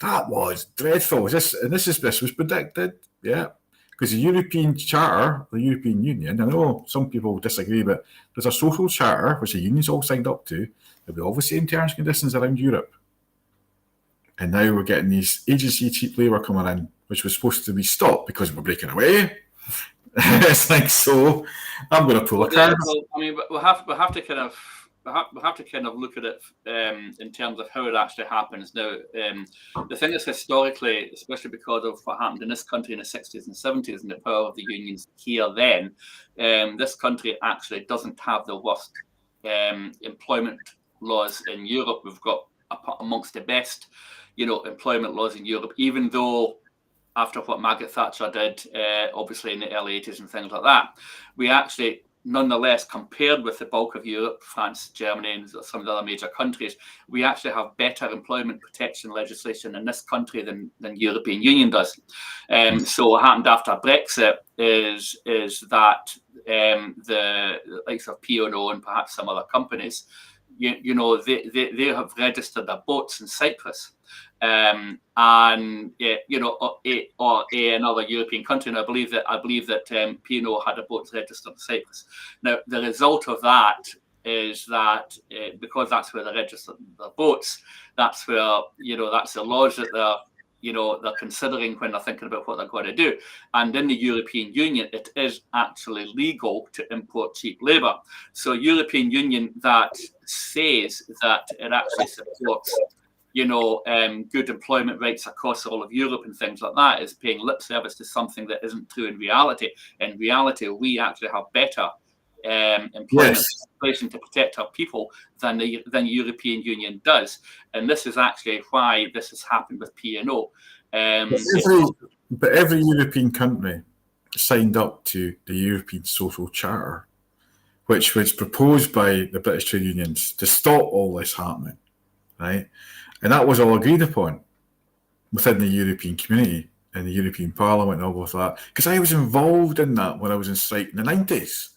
[SPEAKER 1] that was dreadful. This was predicted, yeah. Because the European Charter, the European Union, I know some people disagree, but there's a social charter which the unions all signed up to. There'll be all the same terms and conditions around Europe. And now we're getting these agency cheap labour coming in, which was supposed to be stopped because we're breaking away. It's like, so I'm going to pull a card.
[SPEAKER 2] I mean, we'll have to kind of look at it in terms of how it actually happens. Now, the thing is, historically, especially because of what happened in this country in the 60s and 70s and the power of the unions here then, this country actually doesn't have the worst employment laws in Europe. We've got amongst the best, employment laws in Europe, even though after what Margaret Thatcher did, obviously in the early 80s and things like that, we actually, nonetheless, compared with the bulk of Europe, France, Germany, and some of the other major countries, we actually have better employment protection legislation in this country than European Union does. So what happened after Brexit is that the likes of P&O and perhaps some other companies, they have registered their boats in Cyprus. And or another European country. And I believe that P&O had a boat registered in Cyprus. Now, the result of that is that because that's where they registered their boats, that's where that's the laws that they're considering when they're thinking about what they're going to do. And in the European Union, it is actually legal to import cheap labour. So, European Union that says that it actually supports good employment rates across all of Europe and things like that is paying lip service to something that isn't true in reality. In reality, we actually have better employment legislation to protect our people than the European Union does. And this is actually why this has happened with P&O.
[SPEAKER 1] But every European country signed up to the European Social Charter, which was proposed by the British trade unions to stop all this happening, right? And that was all agreed upon within the European community and the European Parliament and all of that. Because I was involved in that when I was in strike in the 90s.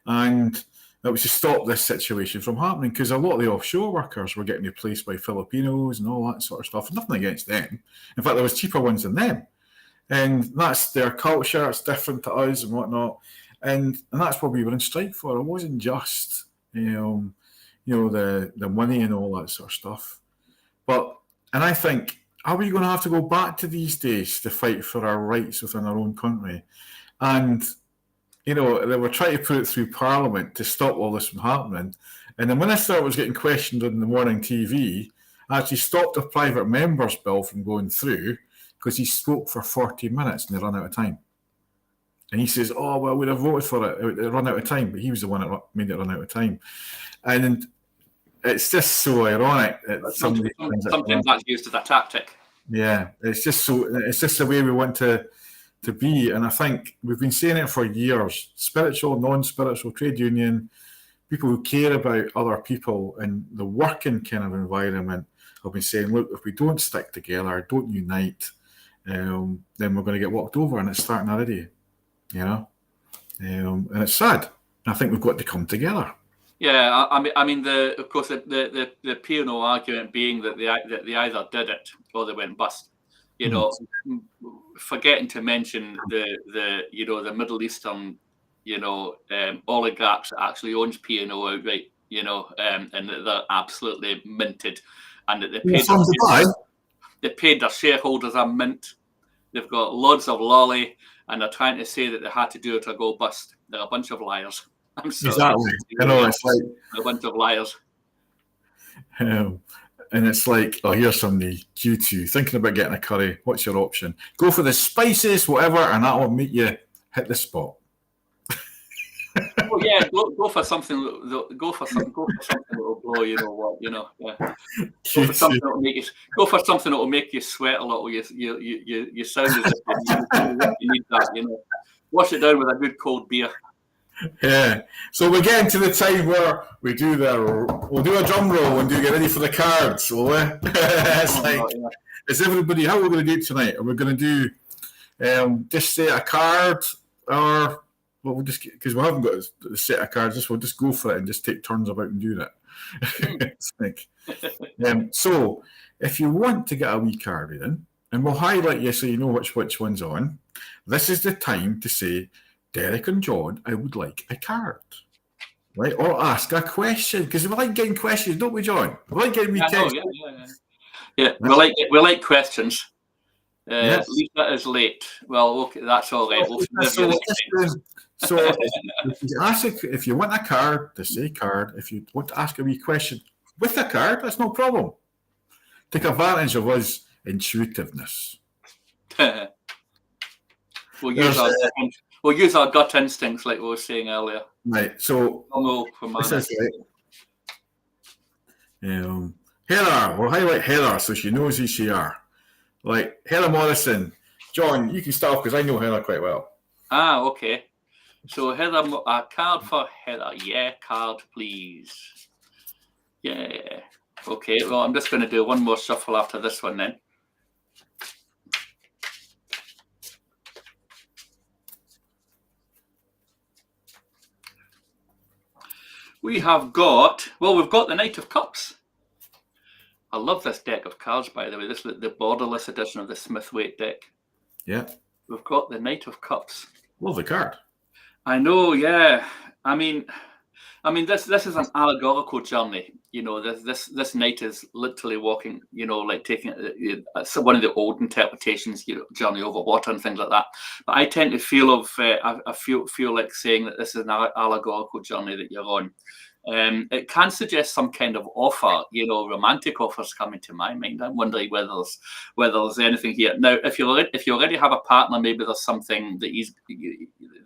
[SPEAKER 1] And that was to stop this situation from happening, because a lot of the offshore workers were getting replaced by Filipinos and all that sort of stuff. Nothing against them. In fact, there was cheaper ones than them. And that's their culture. It's different to us and whatnot. And that's what we were in strike for. It wasn't just, the money and all that sort of stuff. And I think, are we going to have to go back to these days to fight for our rights within our own country? And, they were trying to put it through Parliament to stop all this from happening. And the minister was getting questioned on the morning TV, actually stopped a private member's bill from going through because he spoke for 40 minutes and they ran out of time. And he says, oh, well, we'd have voted for it. It run out of time. But he was the one that made it run out of time. And it's just so ironic.
[SPEAKER 2] Sometimes that's used as a tactic.
[SPEAKER 1] Yeah, it's just the way we want to be. And I think we've been saying it for years. Spiritual, non-spiritual, trade union, people who care about other people in the working kind of environment have been saying, look, if we don't stick together, don't unite, then we're going to get walked over, and it's starting already, and it's sad. I think we've got to come together.
[SPEAKER 2] Yeah, I mean, of course, the P&O argument being that they either did it or they went bust. Forgetting to mention the Middle Eastern, oligarchs that actually owns P&O outright, and that they're absolutely minted, and that they paid their shareholders a mint. They've got loads of lolly, and they're trying to say that they had to do it or go bust. They're a bunch of liars. I'm sorry.
[SPEAKER 1] Exactly. It's like
[SPEAKER 2] a bunch of liars.
[SPEAKER 1] And it's like, here's somebody, Q2, thinking about getting a curry. What's your option? Go for the spiciest, whatever, and that will make you hit the spot.
[SPEAKER 2] Well, yeah, go for something. Go for something that will blow. Yeah. Go for something that will make you. Go for something that will make you sweat a little. You sound as if you need that. Wash it down with a good cold beer.
[SPEAKER 1] Yeah. So we're getting to the time where we'll do a drum roll and get ready for the cards, will we? Is everybody, how are we going to do it tonight? Are we going to do just say a card, or we'll just, because we haven't got a set of cards, we'll just go for it and just take turns about and do that. So if you want to get a wee card in, and we'll highlight you so you know which one's on, this is the time to say, Derek and John, I would like a card, right? Or ask a question, because we like getting questions, don't we, John? We like getting text.
[SPEAKER 2] Yeah. We like questions. Yes. Lisa is late. Well, okay, that's all right.
[SPEAKER 1] So if you want a card, to say card. If you want to ask a wee question with a card, that's no problem. Take advantage of us intuitiveness.
[SPEAKER 2] We'll use our gut instincts, like we were saying earlier.
[SPEAKER 1] Right. So this is Heather. We'll highlight Heather so she knows who she are. Like Heather Morrison. John, you can start because I know Heather quite well.
[SPEAKER 2] Okay. So Heather, a card for Heather. Yeah, card, please. Yeah. Okay. Well, I'm just going to do one more shuffle after this one then. We've got the Knight of Cups. I love this deck of cards, by the way. This is the borderless edition of the Smith-Waite deck. Yeah. We've got the Knight of Cups.
[SPEAKER 1] Lovely card.
[SPEAKER 2] I know, yeah. I mean, this is an allegorical journey. This knight is literally walking, like taking one of the old interpretations, journey over water and things like that. But I tend to feel feel like saying that this is an allegorical journey that you're on. It can suggest some kind of offer, romantic offers coming to my mind. I'm wondering whether there's anything here. Now, if you already have a partner, maybe there's something that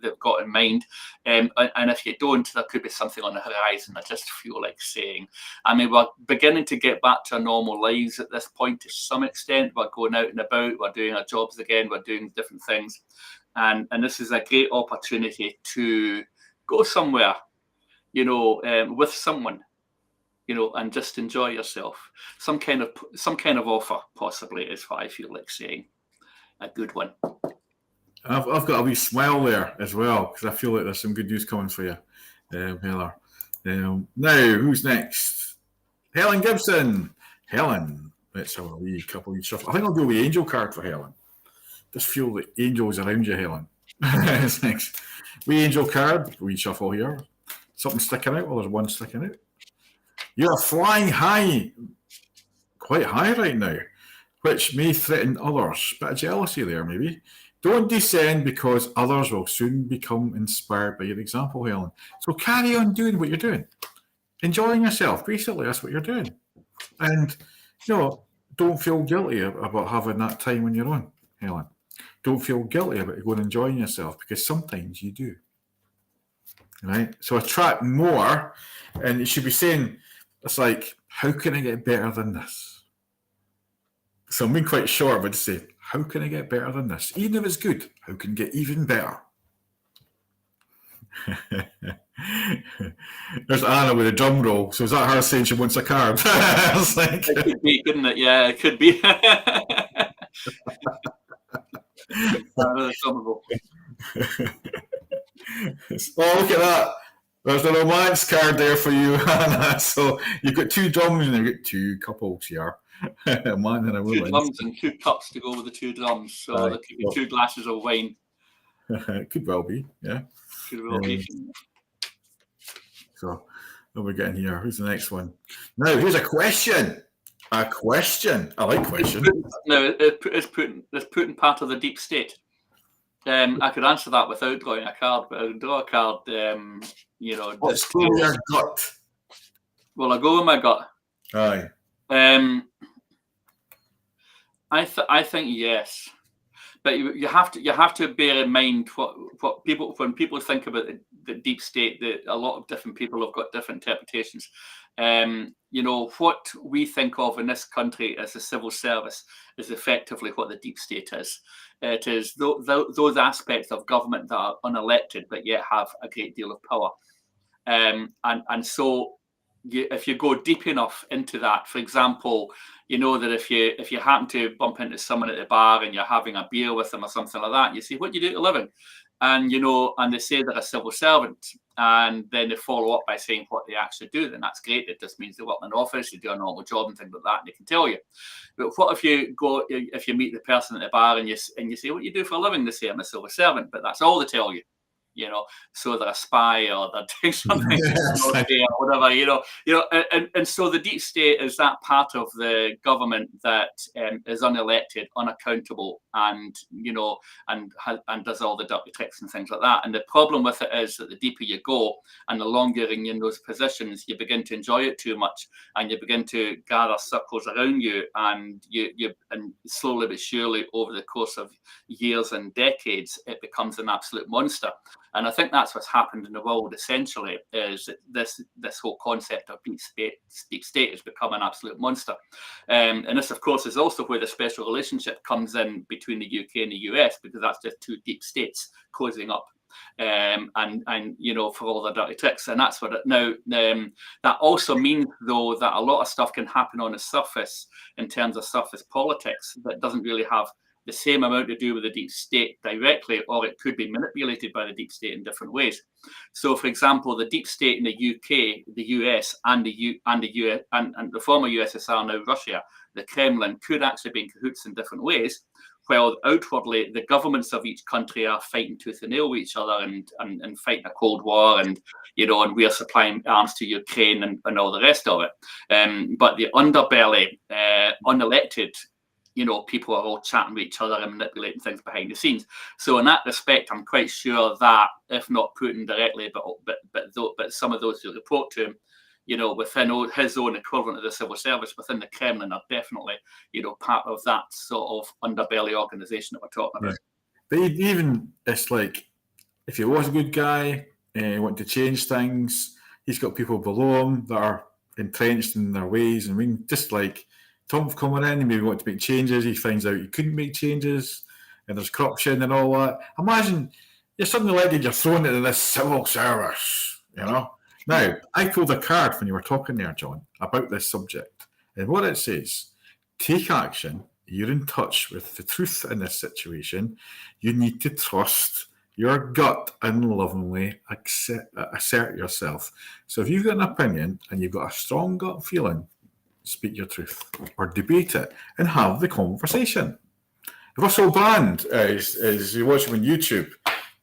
[SPEAKER 2] they've got in mind. And if you don't, there could be something on the horizon. I just feel like saying, we're beginning to get back to our normal lives at this point to some extent. We're going out and about, we're doing our jobs again, we're doing different things. And this is a great opportunity to go somewhere, with someone, and just enjoy yourself. Some kind of offer, possibly, is what I feel like saying. A good one.
[SPEAKER 1] I've got a wee smile there as well, because I feel like there's some good news coming for you, Heather. Now, who's next? Helen Gibson. Helen, let's have a wee couple of shuffle. I think I'll do a wee angel card for Helen. Just feel the angels around you, Helen. It's next. Wee angel card, wee shuffle here. Something sticking out? Well, there's one sticking out. You're flying high, quite high right now, which may threaten others. Bit of jealousy there, maybe. Don't descend because others will soon become inspired by your example, Helen. So carry on doing what you're doing. Enjoying yourself, basically, that's what you're doing. And, don't feel guilty about having that time when you're on, Helen. Don't feel guilty about going and enjoying yourself, because sometimes you do. Right, so attract more, and you should be saying, It's like, how can I get better than this? So I'm being quite short, but to say, how can I get better than this? Even if it's good, how can I get even better? There's Anna with a drum roll. So is that her saying she wants a card? It's like,
[SPEAKER 2] it could be, couldn't it? Yeah, it could be.
[SPEAKER 1] Oh, look at that. There's a romance card there for you, Hannah. So you've got 2 drums and you've got 2 couples here. A man and a woman.
[SPEAKER 2] 2 drums and 2 cups to go with the 2 drums. So there could be 2 glasses of wine.
[SPEAKER 1] It could well be, yeah.
[SPEAKER 2] Could well be.
[SPEAKER 1] So what we're getting here. Who's the next one? Now, here's a question. A question. I like questions.
[SPEAKER 2] No, it's Putin part of the deep state. I could answer that without drawing a card, but I would draw a card.
[SPEAKER 1] What's your gut?
[SPEAKER 2] Well, I go with my gut.
[SPEAKER 1] Aye.
[SPEAKER 2] I think yes, but you have to bear in mind what people, when people think about the deep state, that a lot of different people have got different interpretations. What we think of in this country as the civil service is effectively what the deep state is. It is those aspects of government that are unelected but yet have a great deal of power. So if you go deep enough into that, for example, you know that if you happen to bump into someone at the bar and you're having a beer with them or something like that, you say, "What do you do to living?" And and they say they're a civil servant, and then they follow up by saying what they actually do. Then that's great. It just means they work in an office, they do a normal job and things like that, and they can tell you. But what if you meet the person at the bar and you say, "What do you do for a living?" They say, "I'm a civil servant," but that's all they tell you. So they're a spy or they're doing something or whatever, and so the deep state is that part of the government that is unelected, unaccountable, and does all the dirty tricks and things like that. And the problem with it is that the deeper you go and the longer you're in those positions, you begin to enjoy it too much, and you begin to gather circles around you, and and slowly but surely over the course of years and decades, it becomes an absolute monster. And I think that's what's happened in the world, essentially, is that this whole concept of deep state has become an absolute monster. And this, of course, is also where the special relationship comes in between the UK and the US, because that's just 2 deep states closing up. And for all the dirty tricks. And that's what that also means, though, that a lot of stuff can happen on the surface in terms of surface politics that doesn't really have the same amount to do with the deep state directly, or it could be manipulated by the deep state in different ways. So, for example, the deep state in the UK, the US, and the former USSR, now Russia, the Kremlin, could actually be in cahoots in different ways. While outwardly, the governments of each country are fighting tooth and nail with each other and fighting a Cold War, and we are supplying arms to Ukraine and all the rest of it. But the underbelly, unelected, people are all chatting with each other and manipulating things behind the scenes. So in that respect, I'm quite sure that, if not Putin directly, but some of those who report to him, within his own equivalent of the civil service within the Kremlin, are definitely, part of that sort of underbelly organization that we're talking about.
[SPEAKER 1] But even, it's like, if he was a good guy, wanting to change things, he's got people below him that are entrenched in their ways. And just like Tom coming in, he maybe want to make changes, he finds out he couldn't make changes, and there's corruption and all that. Imagine you're suddenly elected, you're thrown into this civil service, Now, I pulled a card when you were talking there, John, about this subject. And what it says, take action. You're in touch with the truth in this situation. You need to trust your gut and lovingly assert yourself. So if you've got an opinion and you've got a strong gut feeling, speak your truth or debate it and have the conversation. Russell Brand is you watch him on YouTube,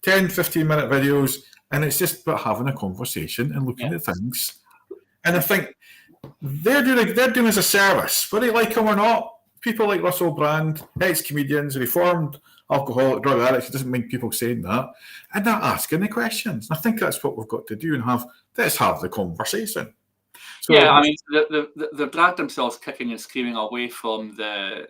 [SPEAKER 1] 10, 15-minute videos, and it's just about having a conversation and looking at things. And I think they're doing as a service, whether you like them or not. People like Russell Brand, ex-comedians, reformed alcoholic drug addicts, it doesn't mind people saying that, and they're asking the questions. And I think that's what we've got to do, and let's have the conversation. So,
[SPEAKER 2] Yeah, I mean, they've dragged themselves kicking and screaming away from the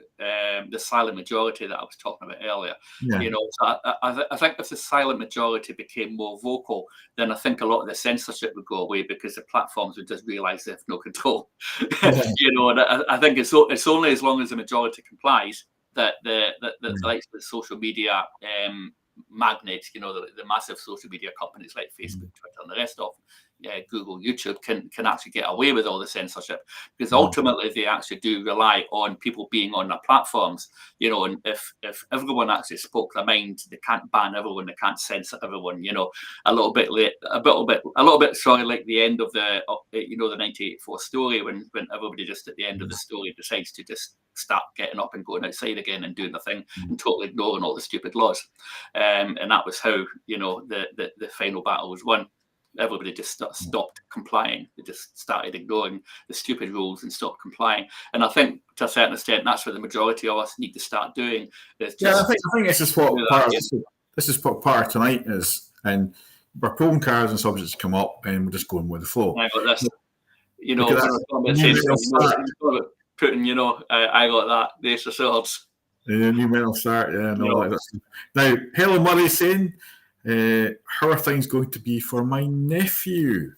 [SPEAKER 2] silent majority that I was talking about earlier.
[SPEAKER 1] yeah,
[SPEAKER 2] You know, so I think if the silent majority became more vocal, then I think a lot of the censorship would go away because the platforms would just realise they have no control.
[SPEAKER 1] yeah,
[SPEAKER 2] You know, and I think it's only as long as the majority complies that the likes of the social media magnates, you know, the massive social media companies like Facebook, Twitter, and the rest of Google, YouTube can actually get away with all the censorship because ultimately they actually do rely on people being on their platforms, you know. And if everyone actually spoke their mind, they can't ban everyone, they can't censor everyone, you know. A little bit sorry, like the end of the you know, the 1984 story when everybody just at the end of the story decides to just start getting up and going outside again and doing the thing and totally ignoring all the stupid laws, and that was how, you know, the final battle was won. Everybody just stopped complying. They just started ignoring the stupid rules and stopped complying. And I think to a certain extent, that's what the majority of us need to start doing. Is just
[SPEAKER 1] I think this is what part of tonight is, and we're pulling cards and subjects come up, and we're just going with the flow.
[SPEAKER 2] I got this, you know, Putin, you know, I got that, the Ace of Swords.
[SPEAKER 1] The new mental start, yeah, no, like that's now. Helen Murray's saying, how are things going to be for my nephew?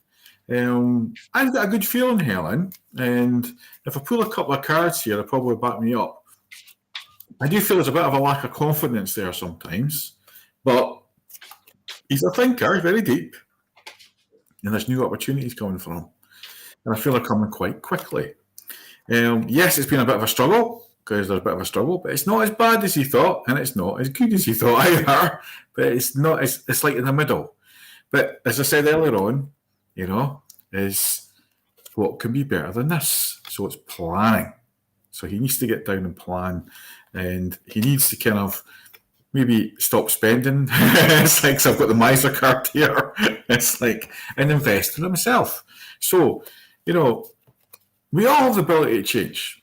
[SPEAKER 1] I've got a good feeling, Helen, and if I pull a couple of cards here, they'll probably back me up. I do feel there's a bit of a lack of confidence there sometimes, but he's a thinker, very deep, and there's new opportunities coming for him, and I feel they're coming quite quickly. Yes, it's been a bit of a struggle, because there's a bit of a struggle, but it's not as bad as he thought, and it's not as good as he thought either. But it's not. It's like in the middle. But as I said earlier on, you know, is what can be better than this? So it's planning. So he needs to get down and plan, and he needs to kind of maybe stop spending. It's like, so I've got the miser card here. It's like, and invest in himself. So, you know, we all have the ability to change.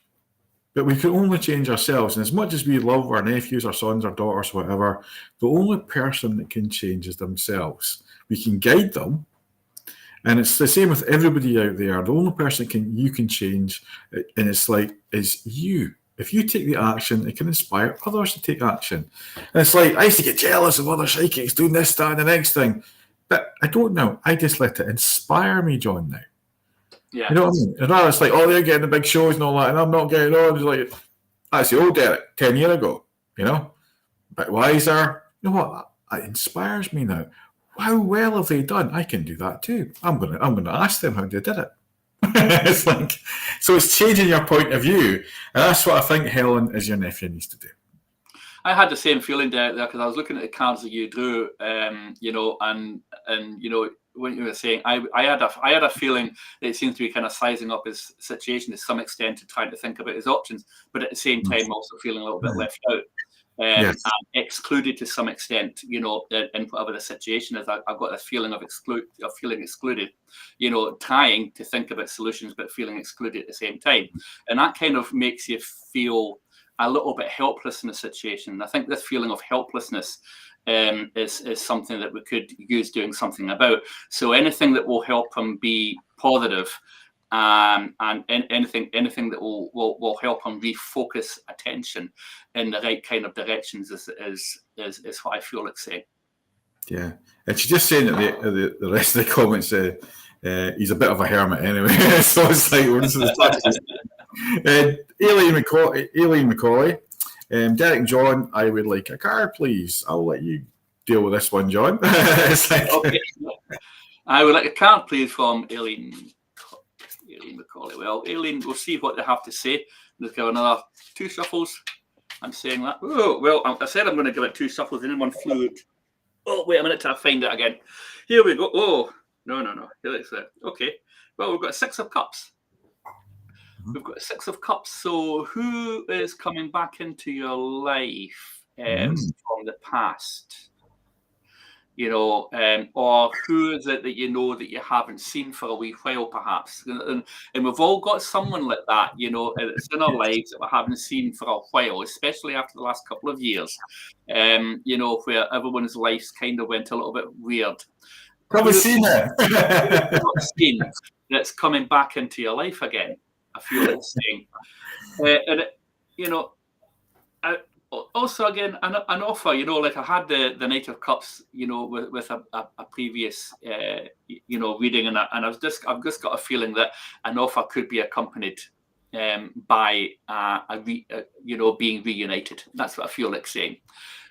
[SPEAKER 1] But we can only change ourselves. And as much as we love our nephews, our sons, our daughters, whatever, the only person that can change is themselves. We can guide them. And it's the same with everybody out there. The only person you can change, and it's like, is you. If you take the action, it can inspire others to take action. And it's like, I used to get jealous of other psychics doing this, that, and the next thing. But I don't know. I just let it inspire me, John, now.
[SPEAKER 2] Yeah.
[SPEAKER 1] You know what I mean? And now it's like, oh, they're getting the big shows and all that, and I'm not getting on. It's like, that's the old Derek 10 years ago, you know? A bit wiser. You know what? That inspires me now. How well have they done? I can do that too. I'm gonna ask them how they did it. It's like, so it's changing your point of view. And that's what I think Helen, as your nephew, needs to do.
[SPEAKER 2] I had the same feeling there because I was looking at the cards that you drew, you know, and you know, when you were saying, I had a feeling that it seems to be kind of sizing up his situation to some extent and trying to think about his options, but at the same time also feeling a little bit left out and excluded to some extent, you know, in whatever the situation is. I've got this feeling of feeling excluded, you know, trying to think about solutions but feeling excluded at the same time, and that kind of makes you feel a little bit helpless in the situation. And I think this feeling of helplessness is something that we could use doing something about. So anything that will help him be positive, and anything that will help him refocus attention in the right kind of directions is what I feel like saying.
[SPEAKER 1] Yeah, and she's just saying that the rest of the comments he's a bit of a hermit anyway. So it's like, Aileen McCauley, Derek and John, I would like a card, please. I'll let you deal with this one, John. It's like,
[SPEAKER 2] okay. I would like a card, please, from Aileen McCauley. Well, Aileen, we'll see what they have to say. Let's give another 2 shuffles. I'm saying that. Oh, well, I said I'm going to give it 2 shuffles and then one flew out. Oh, wait a minute till I find it again. Here we go. Oh, no. Here it's there. Okay. Well, we've got a 6 of cups. We've got a 6 of cups. So who is coming back into your life from the past? You know, or who is it that you know that you haven't seen for a wee while, perhaps? And we've all got someone like that, you know, it's in our lives that we haven't seen for a while, especially after the last couple of years, you know, where everyone's lives kind of went a little bit weird.
[SPEAKER 1] Probably seen it.
[SPEAKER 2] Seen that's coming back into your life again. I feel like saying, and it, you know, also again an offer. You know, like I had the Knight of Cups. You know, with a previous reading, and I've just got a feeling that an offer could be accompanied by being reunited. That's what I feel like saying.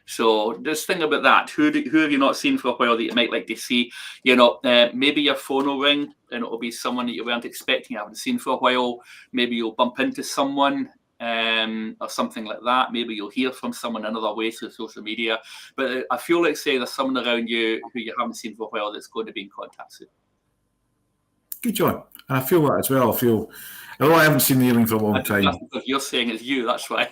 [SPEAKER 2] So just think about that. Who have you not seen for a while that you might like to see? You know, maybe your phone will ring and it'll be someone that you weren't expecting, you haven't seen for a while. Maybe you'll bump into someone or something like that. Maybe you'll hear from someone another way through social media. But I feel like saying there's someone around you who you haven't seen for a while that's going to be in contact soon.
[SPEAKER 1] Good, John. And I feel that as well. Although I haven't seen the healing for a long time.
[SPEAKER 2] That's because you're saying it's you, that's why.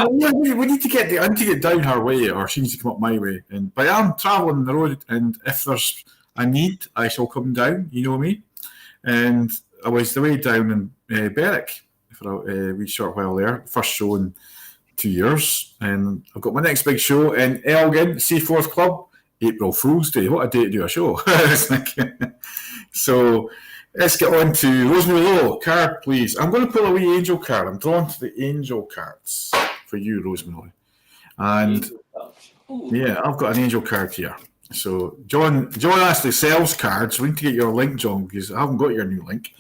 [SPEAKER 1] We need to get down her way, or she needs to come up my way. But I'm travelling the road, and if there's a need, I shall come down, you know me. And I was the way down in Berwick for a wee short while there. First show in 2 years. And I've got my next big show in Elgin, Seaforth Club, April Fool's Day. What a day to do a show. So let's get on to Rosemary Lowe. Card, please. I'm going to pull a wee angel card. I'm drawn to the angel cards for you, Rosemary. And yeah, I've got an angel card here. So John actually sells cards. We need to get your link, John, because I haven't got your new link.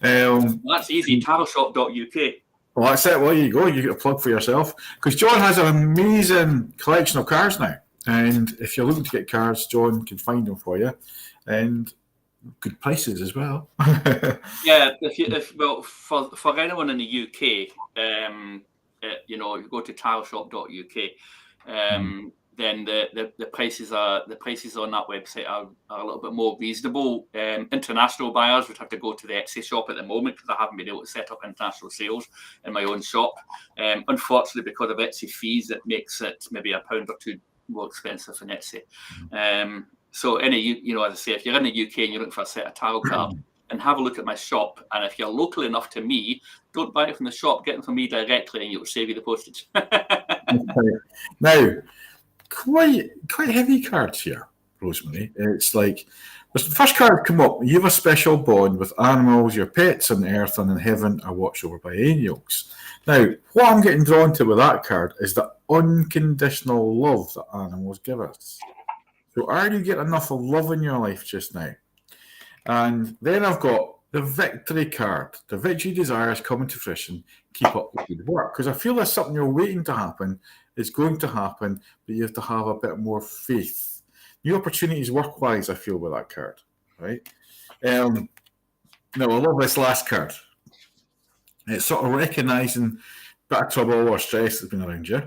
[SPEAKER 2] That's easy, tarotshop.uk.
[SPEAKER 1] Well, that's it. Well, you go. You get a plug for yourself. Because John has an amazing collection of cards now. And if you're looking to get cards, John can find them for you. And good prices as well.
[SPEAKER 2] Yeah, for anyone in the UK, you go to tarotshop.uk. Then the prices on that website are a little bit more reasonable. International buyers would have to go to the Etsy shop at the moment because I haven't been able to set up international sales in my own shop. Unfortunately, because of Etsy fees, it makes it maybe £1 or £2 more expensive than Etsy. So as I say, if you're in the UK and you're looking for a set of tarot cards, and have a look at my shop, and if you're local enough to me, don't buy it from the shop, get them from me directly, and it'll save you the postage.
[SPEAKER 1] Now, quite heavy cards here, Rosemary. It's like the first card come up. You have a special bond with animals. Your pets on earth and in heaven are watched over by angels. Now, what I'm getting drawn to with that card is the unconditional love that animals give us. So are you getting enough of love in your life just now? And then I've got the victory card. The victory desires coming to fruition. Keep up the good work. Because I feel there's something you're waiting to happen. It's going to happen, but you have to have a bit more faith. New opportunities work-wise, I feel, with that card. Right? Now, I love this last card. It's sort of recognising a bit of trouble or stress that's been around you.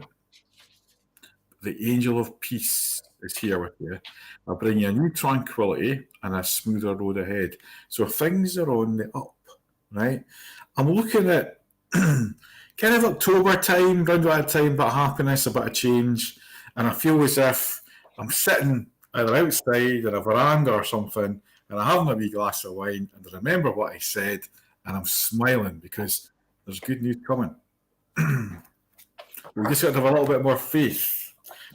[SPEAKER 1] The angel of peace is here with you. I'll bring you a new tranquility and a smoother road ahead. So things are on the up, right? I'm looking at kind of October time, around that time, a bit of happiness, a bit of change. And I feel as if I'm sitting either outside in a veranda or something, and I'm having a wee glass of wine, and I remember what I said, and I'm smiling because there's good news coming. We just got to have a little bit more faith.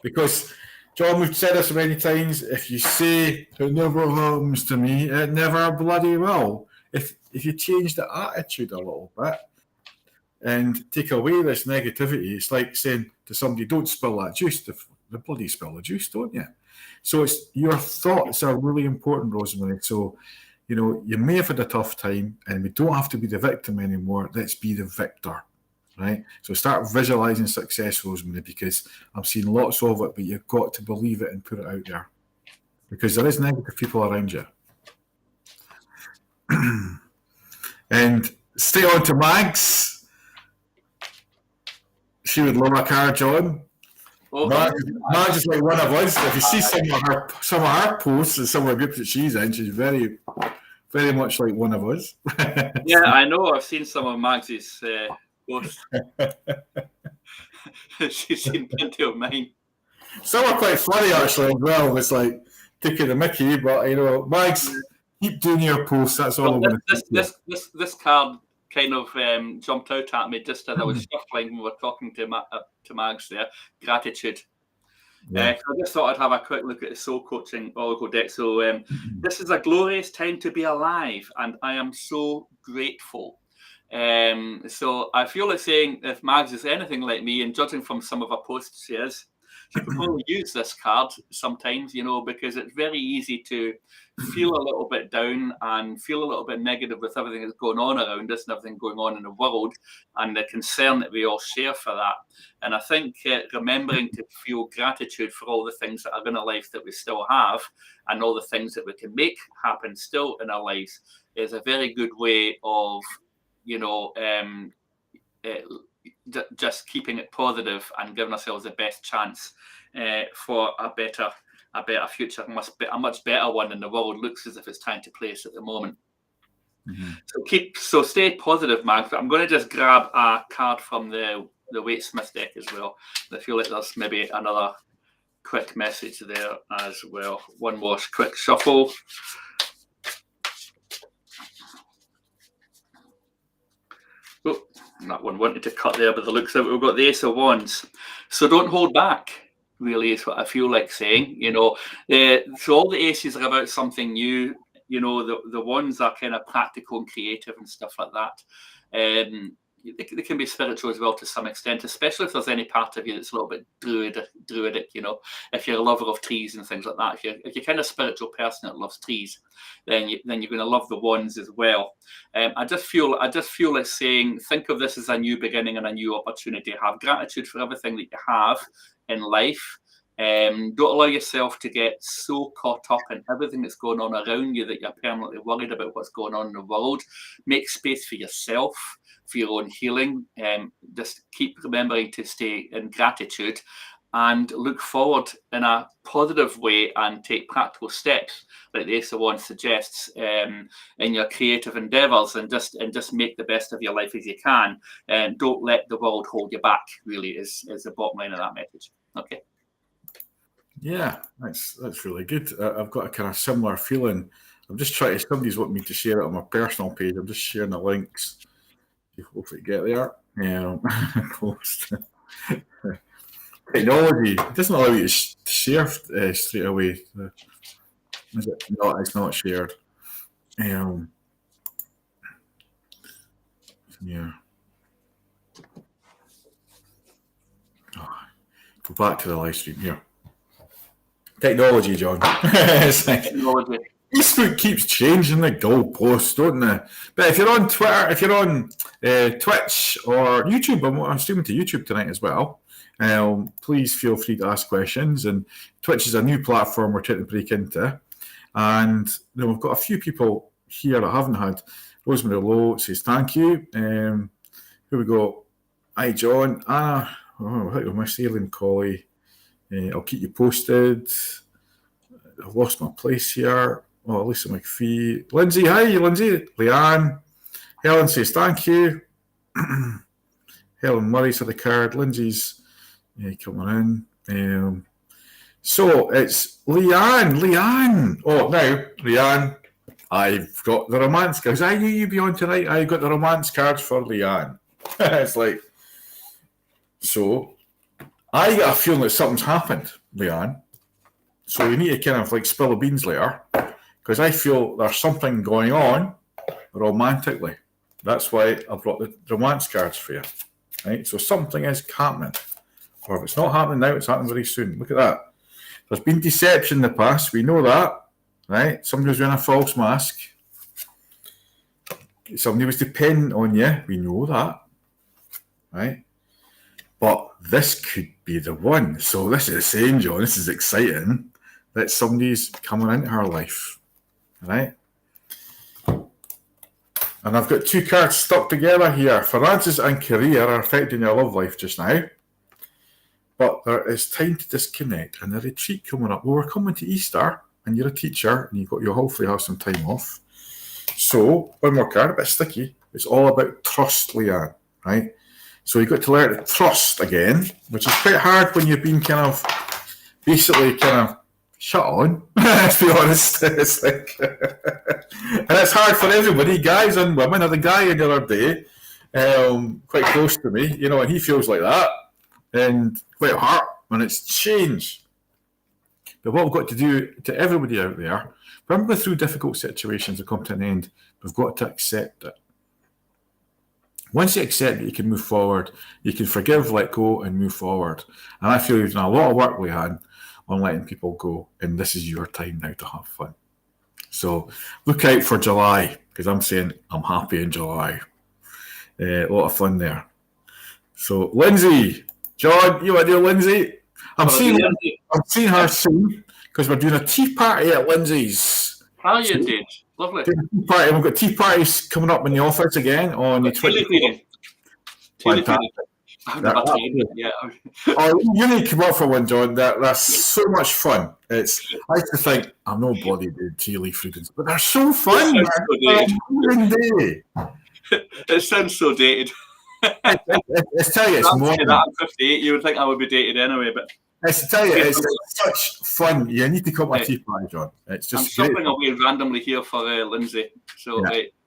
[SPEAKER 1] Because, John, we've said this many times, if you say it never happens to me, it never bloody will. If you change the attitude a little bit and take away this negativity, it's like saying to somebody, don't spill that juice. The bloody spill the juice, don't you? So it's your thoughts are really important, Rosemary. So, you may have had a tough time and we don't have to be the victim anymore. Let's be the victor. Right? So start visualizing success, Rosemary, because I'm seeing lots of it, but you've got to believe it and put it out there because there is negative people around you. And stay on to Mags. She would love a card, John. Mags is like one of us. If you see some of her posts and some of the groups that she's in, she's very, very much like one of us.
[SPEAKER 2] Yeah, I know. I've seen some of Mags's she's seen plenty of mine.
[SPEAKER 1] Some are quite funny actually as well. It's like taking the mickey, but Mags, keep doing your posts. That's all I'm going to say.
[SPEAKER 2] This card kind of jumped out at me just as I was shuffling. We were talking to Mags there. Gratitude.
[SPEAKER 1] Yeah.
[SPEAKER 2] So I just thought I'd have a quick look at the soul coaching oracle deck. So this is a glorious time to be alive, and I am so grateful. So I feel like saying, if Mags is anything like me, and judging from some of her posts she could probably use this card sometimes, because it's very easy to feel a little bit down and feel a little bit negative with everything that's going on around us and everything going on in the world, and the concern that we all share for that. And I think remembering to feel gratitude for all the things that are in our life that we still have, and all the things that we can make happen still in our lives, is a very good way of just keeping it positive and giving ourselves the best chance for a better future, a much better one than the world looks as if it's trying to place at the moment. So stay positive, Mag. I'm going to just grab a card from the Waite-Smith deck as well. I feel like there's maybe another quick message there as well. One more quick shuffle. Oh, that one wanted to cut there, but the looks of it, we've got the Ace of Wands. So don't hold back, really, is what I feel like saying. So all the aces are about something new. The ones are kind of practical and creative and stuff like that. They can be spiritual as well to some extent, especially if there's any part of you that's a little bit druidic. If you're a lover of trees and things like that, if you're kind of a spiritual person that loves trees, then you're going to love the wands as well. I just feel like saying, think of this as a new beginning and a new opportunity. Have gratitude for everything that you have in life. Don't allow yourself to get so caught up in everything that's going on around you that you're permanently worried about what's going on in the world. Make space for yourself, for your own healing. Just keep remembering to stay in gratitude and look forward in a positive way and take practical steps, like the Ace of Wands suggests, in your creative endeavors, and just make the best of your life as you can. And don't let the world hold you back, really, is the bottom line of that message. Okay.
[SPEAKER 1] Yeah, that's really good. I've got a kind of similar feeling. I'm just trying to, somebody's wanting me to share it on my personal page. I'm just sharing the links. Hopefully get there. Post. Technology doesn't allow you to share straight away. Is it? No, it's not shared. Yeah. Go back to the live stream here. Technology, John. It's like, technology. Facebook keeps changing the goalposts, don't they? But if you're on Twitter, if you're on Twitch or YouTube, I'm streaming to YouTube tonight as well. Please feel free to ask questions. And Twitch is a new platform we're trying to break into. And we've got a few people here that haven't had. Rosemary Lowe says thank you. Here we go. Hi, John. Anna. Oh, I miss Aileen Colley. I'll keep you posted. I've lost my place here. Oh, Lisa McPhee. Lindsay, hi, Lindsay. Leanne. Helen says thank you. Helen Murray's had the card. Lindsay's coming in. So it's Leanne. Oh, now, Leanne, I've got the romance cards. I knew you'd be on tonight. I got the romance cards for Leanne. It's like, so I got a feeling that something's happened, Leanne. So you need to kind of like spill the beans later, because I feel there's something going on romantically. That's why I brought the romance cards for you. Right? So something is happening. Or if it's not happening now, it's happening very soon. Look at that. There's been deception in the past. We know that. Right? Somebody was wearing a false mask. Somebody was dependent on you. We know that. Right? But this could be the one. So this is saying, John, this is exciting, that somebody's coming into her life. Right? And I've got two cards stuck together here. Finances and career are affecting your love life just now. But there is time to disconnect and a retreat coming up. Well, we're coming to Easter and you're a teacher and you'll hopefully have some time off. So, one more card, a bit sticky. It's all about trust, Leanne, right? So you've got to learn to trust again, which is quite hard when you've been kind of basically kind of shut on, to be honest. It's like, and it's hard for everybody, guys and women. I had a guy the other day, quite close to me, and he feels like that, and quite hurt when it's change. But what we've got to do to everybody out there, when we're through difficult situations that come to an end, we've got to accept it. Once you accept it, you can move forward. You can forgive, let go, and move forward. And I feel you've done a lot of work, Leanne, on letting people go. And this is your time now to have fun. So look out for July, because I'm saying I'm happy in July. A lot of fun there. So Lindsay, John, you want to do Lindsay? I'm seeing her soon because we're doing a tea party at Lindsay's.
[SPEAKER 2] How are you indeed? Lovely.
[SPEAKER 1] Tea party. We've got tea parties coming up in the office again on the 24th.
[SPEAKER 2] Yeah.
[SPEAKER 1] Oh, you need to come up for one, John. That's so much fun. I used to think I'm not body doing tea leaf readings, but they're so fun.
[SPEAKER 2] It sounds so dated.
[SPEAKER 1] I tell you, it's more.
[SPEAKER 2] I'm 58. You would think I would be dated anyway, but
[SPEAKER 1] I tell you, it's such fun. You need to come to a tea party, John. It's just.
[SPEAKER 2] I'm shuffling away randomly here for Lindsay. So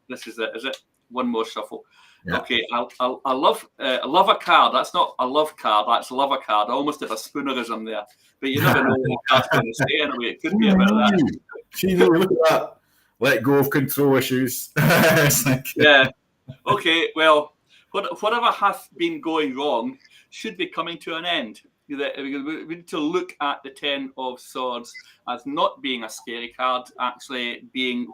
[SPEAKER 2] this is it. Is it one more shuffle? Yeah. Okay, I love a card. That's not a love card. That's love a card. I almost did a spoonerism there, but you never know what card's going to say anyway. It could be about that.
[SPEAKER 1] Look at that. Let go of control issues.
[SPEAKER 2] Yeah. Okay. Well, whatever has been going wrong should be coming to an end. We need to look at the Ten of Swords as not being a scary card, actually being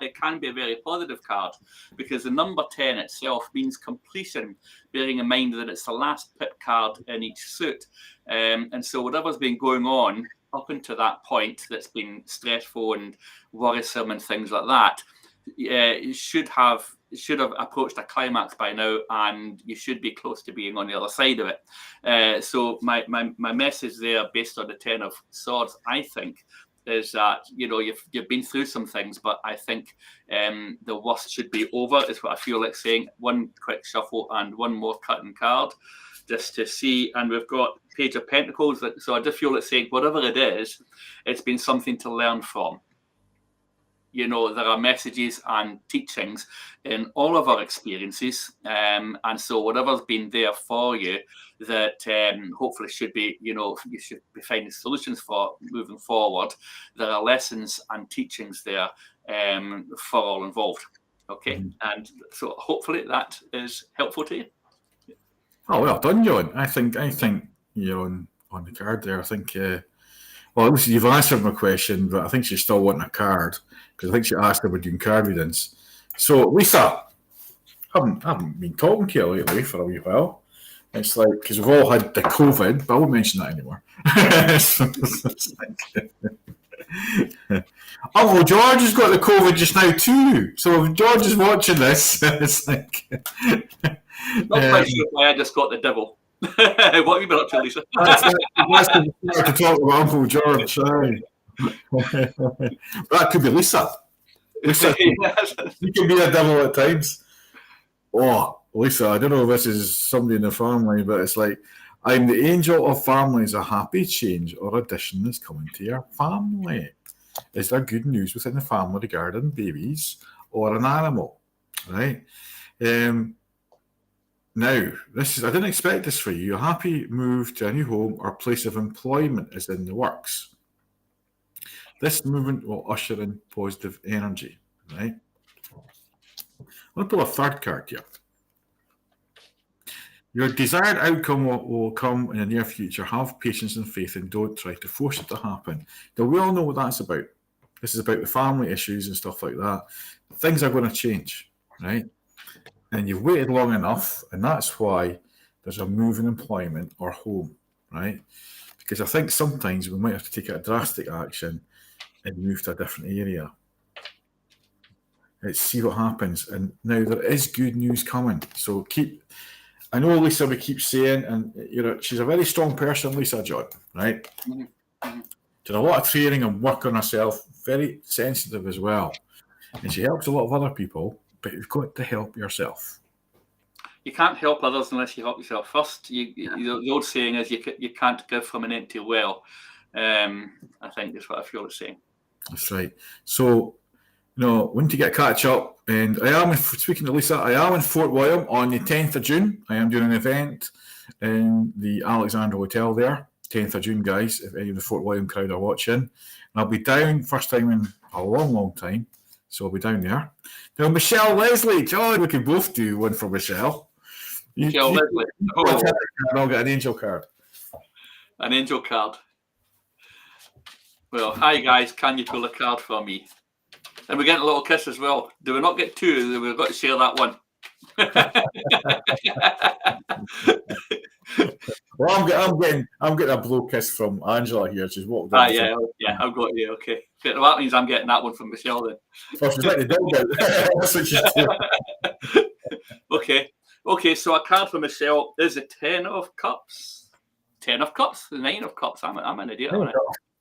[SPEAKER 2] it can be a very positive card, because the number 10 itself means completion, bearing in mind that it's the last pip card in each suit. And so whatever's been going on up until that point that's been stressful and worrisome and things like that, should have approached a climax by now, and you should be close to being on the other side of it. So my message there, based on the Ten of Swords, I think, is that you've been through some things, but I think the worst should be over. Is what I feel like saying. One quick shuffle and one more cutting card, just to see. And we've got Page of Pentacles. So I just feel like saying whatever it is, it's been something to learn from. There are messages and teachings in all of our experiences. And so whatever's been there for you, that hopefully should be, you should be finding solutions for moving forward. There are lessons and teachings there for all involved. Okay. Mm-hmm. And so hopefully that is helpful to you.
[SPEAKER 1] Oh, well done, John. I think you're on the card there. I think, well, listen, you've answered my question, but I think she's still wanting a card, because I think she asked if we're doing card readings. So, Lisa, I haven't been talking to you lately for a wee while. It's like, because we've all had the COVID, but I won't mention that anymore. Uncle George has got the COVID just now too. So if George is watching this, it's like...
[SPEAKER 2] Not quite sure why I just got the devil. What have you been up to, Lisa?
[SPEAKER 1] That's to talk about Uncle George. Sorry. That could be Lisa. Lisa, you can be a devil at times. Oh, Lisa, I don't know if this is somebody in the family, but it's like, I'm the angel of families. A happy change or addition is coming to your family. Is there good news within the family regarding babies or an animal? Right? Now, I didn't expect this for you. A happy move to a new home or place of employment is in the works. This movement will usher in positive energy, right? I'm going to pull a third card here. Your desired outcome will come in the near future. Have patience and faith and don't try to force it to happen. Now, we all know what that's about. This is about the family issues and stuff like that. Things are going to change, right? And you've waited long enough, and that's why there's a move in employment or home, right? Because I think sometimes we might have to take a drastic action and move to a different area. Let's see what happens. And now there is good news coming. So I know Lisa, we keep saying, and she's a very strong person, Lisa, John, right? Mm-hmm. Did a lot of training and work on herself, very sensitive as well. And she helps a lot of other people. But you've got to help yourself.
[SPEAKER 2] You can't help others unless you help yourself first. The old saying is you can't give from an empty well. I think that's what I feel it's saying.
[SPEAKER 1] That's right. So, we need to get a catch up. And speaking to Lisa, I am in Fort William on the 10th of June. I am doing an event in the Alexandra Hotel there. 10th of June, guys, if any of the Fort William crowd are watching. And I'll be down, first time in a long, long time. So I'll be down there. Now, Michelle Leslie, John, we can both do one for Michelle.
[SPEAKER 2] Michelle Leslie.
[SPEAKER 1] Oh. I'll get an angel card.
[SPEAKER 2] An angel card. Well, hi guys, can you pull a card for me? And we're getting a little kiss as well. Do we not get two? We've got to share that one.
[SPEAKER 1] Well, I'm getting a blow kiss from Angela here. She's walked
[SPEAKER 2] in. Yeah, I've got you. Okay, well, that means I'm getting that one from Michelle then.
[SPEAKER 1] Oh, she's letting the dog out. That's what she's
[SPEAKER 2] doing. Okay. So a card for Michelle is the 10 of Cups. 10 of Cups, the 9 of Cups. I'm an idiot.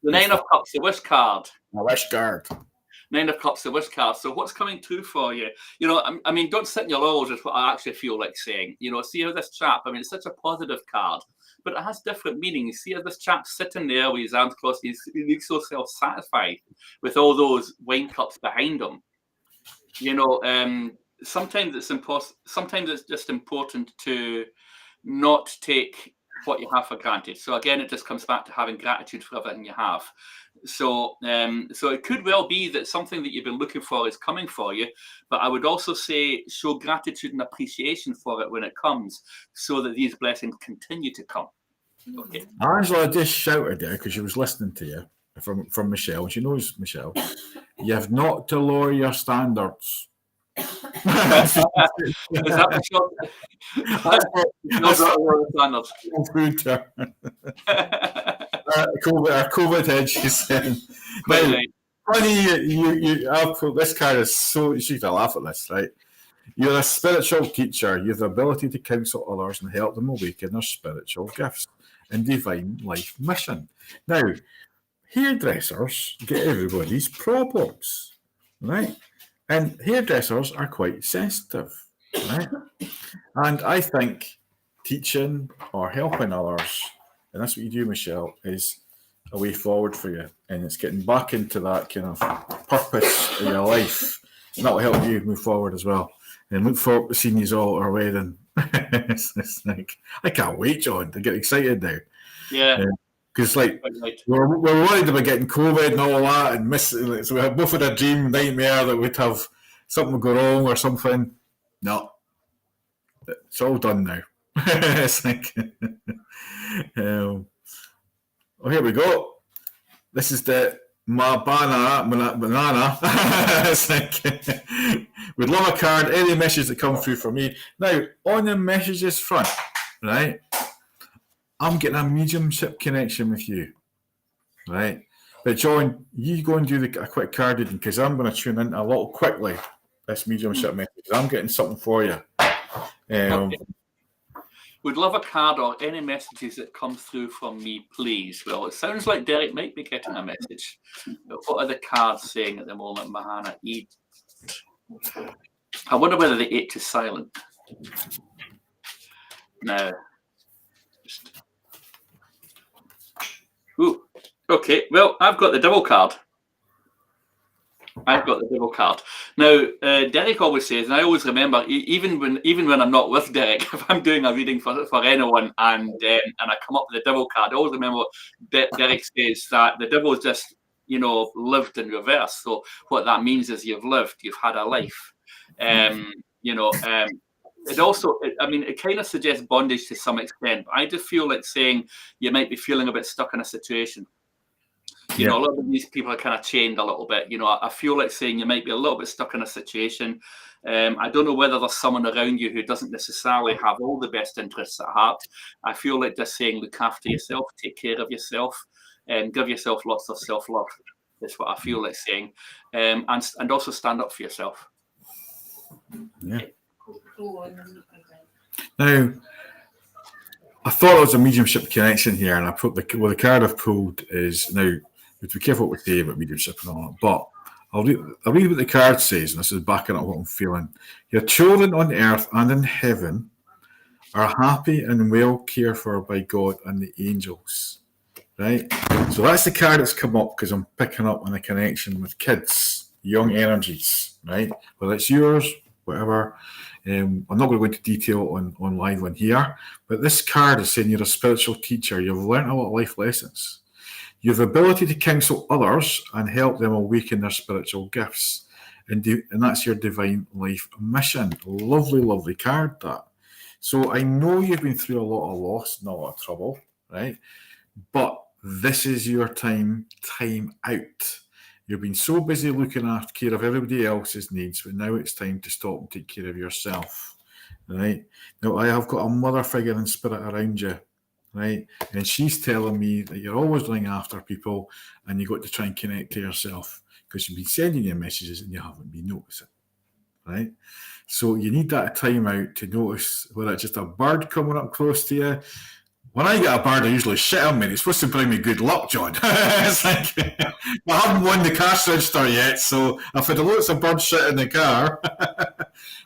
[SPEAKER 2] The 9 of Cups, the wish card.
[SPEAKER 1] A wish card.
[SPEAKER 2] 9 of Cups, the wish card. So what's coming through for you? You know, I mean, don't sit in your laurels is what I actually feel like saying. You know, see how this chap, I mean, it's such a positive card, but it has different meanings. See how this chap's sitting there with his arms crossed, he's so self-satisfied with all those wine cups behind him. You know, sometimes it's just important to not take what you have for granted. So again, it just comes back to having gratitude for everything you have. So it could well be that something that you've been looking for is coming for you, but I would also say show gratitude and appreciation for it when it comes, so that these blessings continue to come. Okay.
[SPEAKER 1] Angela just shouted there because she was listening to you from Michelle, and she knows Michelle. You have not to lower your standards.
[SPEAKER 2] Is that the shot?
[SPEAKER 1] COVID head, she said. Now, funny, this card is so, you should laugh at this, right? You're a spiritual teacher. You have the ability to counsel others and help them awaken their spiritual gifts and divine life mission. Now, hairdressers get everybody's problems, right? And hairdressers are quite sensitive, right? And I think teaching or helping others, and that's what you do, Michelle, is a way forward for you. And it's getting back into that kind of purpose in your life. And that will help you move forward as well. And look forward to seeing you all at our wedding. it's like, I can't wait, John, to get excited now.
[SPEAKER 2] Yeah.
[SPEAKER 1] Because we're worried about getting COVID and all that, and missing. So we have both had a dream nightmare that we'd have something go wrong or something. No, it's all done now. It's like, here we go. This is the banana. It's like, we'd love a card. Any message that come through for me now on the messages front, right? I'm getting a mediumship connection with you, right? But John, you go and do a quick card reading because I'm going to tune in a little quickly. This mediumship message. I'm getting something for you.
[SPEAKER 2] Okay. Would love a card or any messages that come through from me, please. Well, it sounds like Derek might be getting a message. But what are the cards saying at the moment, Mahana? I wonder whether the 8 is silent. No. Ooh. Okay, well, I've got the devil card. Now, Derek always says, and I always remember, even when I'm not with Derek, if I'm doing a reading for anyone and I come up with the devil card, I always remember Derek says that the devil's just, lived in reverse. So what that means is you've had a life. It also, it kind of suggests bondage to some extent. But I just feel like saying you might be feeling a bit stuck in a situation. A lot of these people are kind of chained a little bit. I feel like saying you might be a little bit stuck in a situation. I don't know whether there's someone around you who doesn't necessarily have all the best interests at heart. I feel like just saying look after yourself, take care of yourself, and give yourself lots of self-love. That's what I feel like saying. And also stand up for yourself.
[SPEAKER 1] Yeah. Now, I thought it was a mediumship connection here, and I put the card I've pulled is now. We have to be careful what we say about mediumship and all that, but I'll read what the card says, and this is backing up what I'm feeling. Your children on earth and in heaven are happy and well cared for by God and the angels. Right? So that's the card that's come up because I'm picking up on a connection with kids, young energies, right? Whether it's yours, whatever. I'm not going to go into detail on live on here, but this card is saying you're a spiritual teacher. You've learned a lot of life lessons. You have the ability to counsel others and help them awaken their spiritual gifts. And that's your divine life mission. Lovely, lovely card, that. So I know you've been through a lot of loss and a lot of trouble, right? But this is your time out. You've been so busy looking after care of everybody else's needs, but now it's time to stop and take care of yourself, right? Now, I have got a mother figure in spirit around you, right? And she's telling me that you're always running after people and you've got to try and connect to yourself because you've been sending your messages and you haven't been noticing, right? So you need that time out to notice whether it's just a bird coming up close to you. When I get a bird, I usually shit on me. It's supposed to bring me good luck, John. It's like, I haven't won the cash register yet, so I've had lots of bird shit in the car.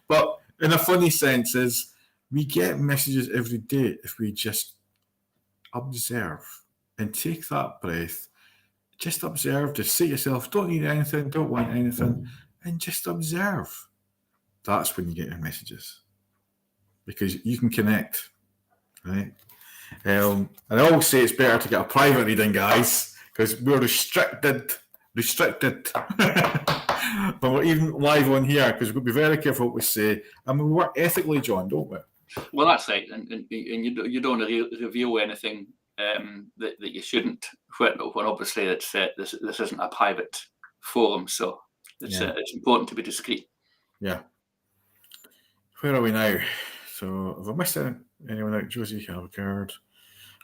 [SPEAKER 1] But in a funny sense is, we get messages every day if we just observe and take that breath. Just observe, just say to yourself, don't need anything, don't want anything, and just observe. That's when you get your messages. Because you can connect, right? And I always say it's better to get a private reading, guys, because we're restricted. But we're even live on here because we've got to be very careful what we say. And we work ethically, John, don't we?
[SPEAKER 2] Well, that's right. And you don't reveal anything that you shouldn't. When obviously this isn't a private forum, so it's important to be discreet.
[SPEAKER 1] Yeah. Where are we now? So have I missed anyone out? Josie, have a card.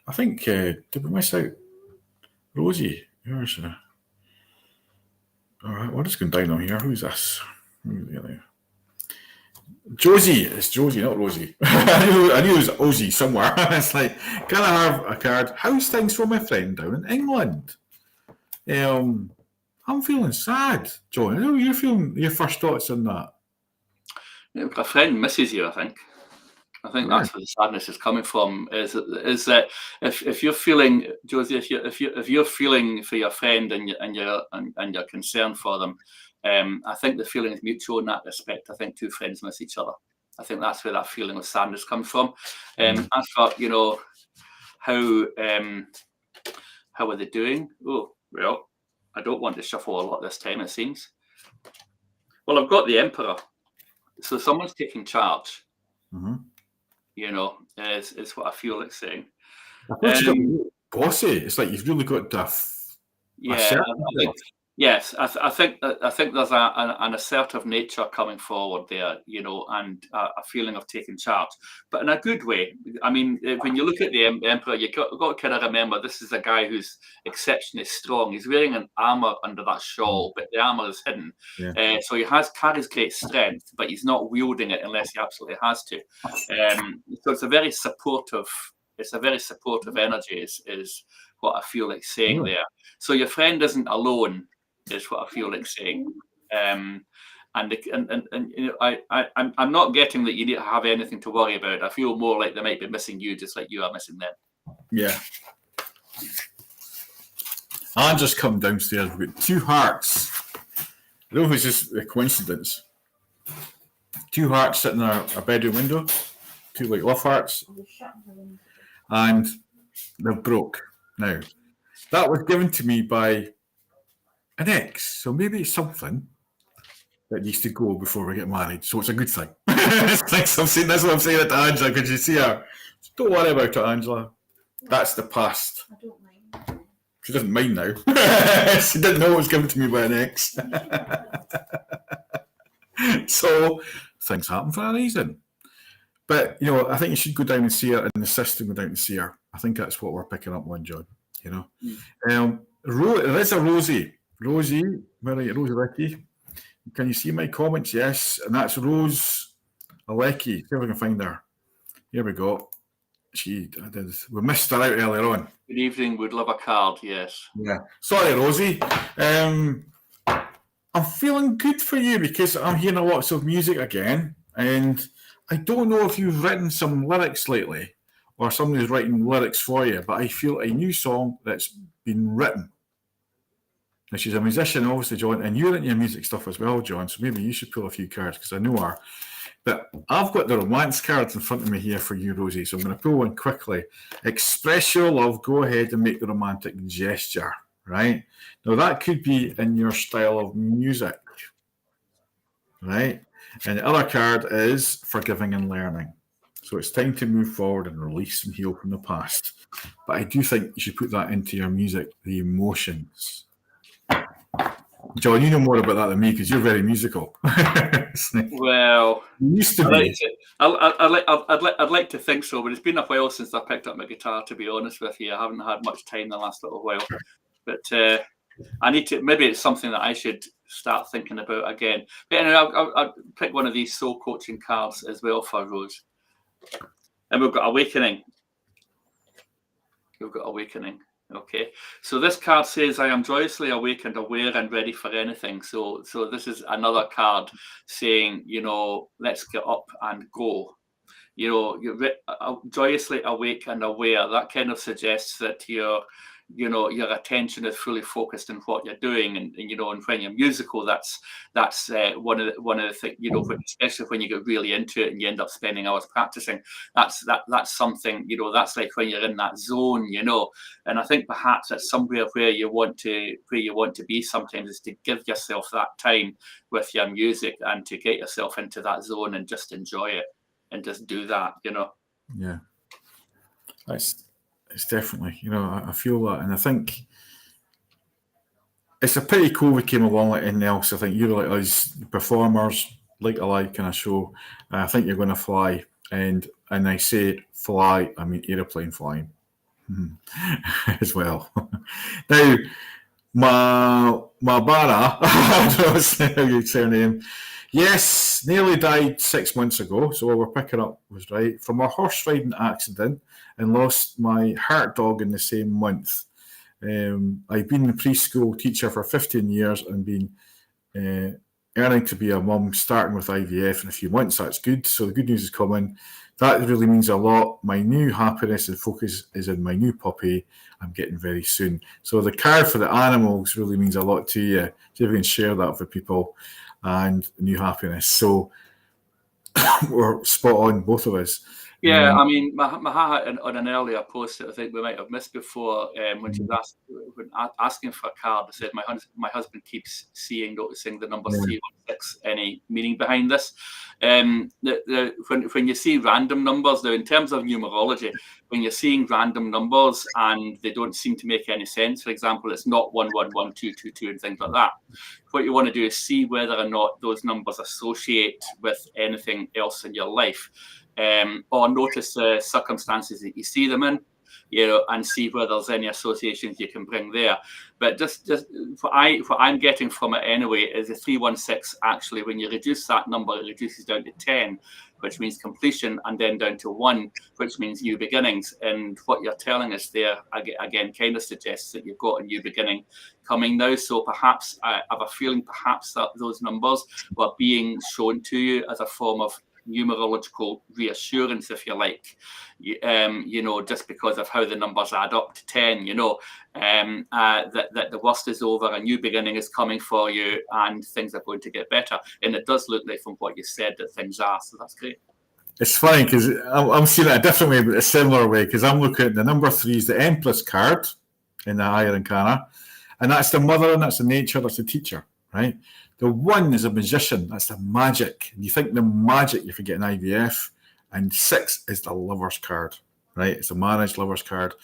[SPEAKER 1] I think, did we miss out Rosie? Where's she? All right, we're just going down on here. Who's this? Josie. It's Josie, not Rosie. I knew it was Ozzy somewhere. It's like, can I have a card? How's things for my friend down in England? I'm feeling sad, John. I know you're feeling your first thoughts on that.
[SPEAKER 2] Yeah, a friend misses you, I think. That's where the sadness is coming from. Is that if you're feeling, Josie, if you're feeling for your friend and you're concerned for them, I think the feeling is mutual in that respect. I think two friends miss each other. I think that's where that feeling of sadness comes from. As for how are they doing? Oh well, I don't want to shuffle a lot this time. It seems. Well, I've got the Emperor, so someone's taking charge. Mm-hmm. Is what I feel like saying.
[SPEAKER 1] Bossy. It's like you've really got to.
[SPEAKER 2] Yes, I think there's an assertive nature coming forward there, and a feeling of taking charge, but in a good way. I mean, when you look at the Emperor, you've got to kind of remember this is a guy who's exceptionally strong. He's wearing an armor under that shawl, but the armor is hidden. Yeah. So he carries great strength, but he's not wielding it unless he absolutely has to. So it's a very supportive energy is what I feel like saying there. So your friend isn't alone, is what I feel like saying. I'm not getting that you need to have anything to worry about. I feel more like they might be missing you, just like you are missing them. Yeah.
[SPEAKER 1] I just come downstairs. We've got two hearts. I don't know if it's just a coincidence. Two hearts sitting in our bedroom window. Two like love hearts. And they're broke now. That was given to me by an ex, so maybe it's something that needs to go before we get married. So it's a good thing. It's like something. That's what I'm saying to Angela. Could you see her? So don't worry about it, Angela. That's the past. I don't mind. She doesn't mind now. She didn't know it was given to me by an ex. So things happen for a reason. But I think you should go down and see her, and the system go down and see her. I think that's what we're picking up on, John. There is a Rosie. Rosie, where are you? Rosie Lecky. Can you see my comments? Yes, and that's Rose Alecki. See if I can find her. Here we go. We missed her out earlier on.
[SPEAKER 2] Good evening. Would love a card. Yes.
[SPEAKER 1] Yeah. Sorry, Rosie. I'm feeling good for you because I'm hearing lots of music again, and I don't know if you've written some lyrics lately or somebody's writing lyrics for you, but I feel a new song that's been written. Now, she's a musician, obviously, John, and you're into your music stuff as well, John, so maybe you should pull a few cards because I know her. But I've got the romance cards in front of me here for you, Rosie, so I'm going to pull one quickly. Express your love, go ahead and make the romantic gesture, right? Now, that could be in your style of music, right? And the other card is forgiving and learning. So it's time to move forward and release and heal from the past. But I do think you should put that into your music, the emotions. John, you know more about that than me because you're very musical.
[SPEAKER 2] Well,
[SPEAKER 1] you used to be.
[SPEAKER 2] I'd like to think so, but it's been a while since I picked up my guitar, to be honest with you. I haven't had much time the last little while. But I need to, maybe it's something that I should start thinking about again. But anyway, I'll pick one of these soul coaching cards as well for Rose. And we've got Awakening. We've got Awakening. Okay, so this card says, I am joyously awake and aware and ready for anything. So this is another card saying, you know, let's get up and go. You know, you're joyously awake and aware. That kind of suggests that your attention is fully focused on what you're doing, and you know, and when you're musical, that's one of the things, you know, especially when you get really into it and you end up spending hours practicing. That's something, you know, that's like when you're in that zone, you know. And I think perhaps that's somewhere where you want to be sometimes, is to give yourself that time with your music and to get yourself into that zone and just enjoy it and just do that, you know.
[SPEAKER 1] Yeah, it's definitely, you know, I feel that, and I think it's a pretty cool we came along like anything else. I think you're like us performers, like a live kind of show. I think you're going to fly, and I say fly, I mean aeroplane flying as well. Now, my Bara, I don't know how you say her name. Yes, nearly died 6 months ago, so we're picking up was right from a horse riding accident, and lost my heart dog in the same month. I've been a preschool teacher for 15 years and been earning to be a mum, starting with IVF in a few months. That's good. So the good news is coming. That really means a lot. My new happiness and focus is in my new puppy I'm getting very soon. So the card for the animals really means a lot to you. So if you can share that with people, and new happiness. So we're spot on, both of us.
[SPEAKER 2] Yeah, I mean, Maha on an earlier post that I think we might have missed before, when she was asking for a card, said my husband keeps noticing the number 316. Any meaning behind this? When you see random numbers, now in terms of numerology, when you're seeing random numbers and they don't seem to make any sense, for example, it's not 111222 and things like that. What you want to do is see whether or not those numbers associate with anything else in your life. Or notice the circumstances that you see them in, you know, and see whether there's any associations you can bring there. But just what I'm getting from it anyway is the 316. Actually, when you reduce that number, it reduces down to 10, which means completion, and then down to 1, which means new beginnings. And what you're telling us there again kind of suggests that you've got a new beginning coming now. So perhaps I have a feeling perhaps that those numbers were being shown to you as a form of numerological reassurance, if you like, you know, just because of how the numbers add up to 10, you know, that the worst is over, a new beginning is coming for you, and things are going to get better. And it does look like, from what you said, that things are. So that's great.
[SPEAKER 1] It's funny because I'm seeing it a different way, but a similar way, because I'm looking at the number 3 is the Empress card in the Higher Arcana, and that's the mother, and that's the nature, that's the teacher, right? The 1 is a magician. That's the magic. You think the magic, you're forgetting IVF. And 6 is the Lover's card, right? It's a marriage Lover's card.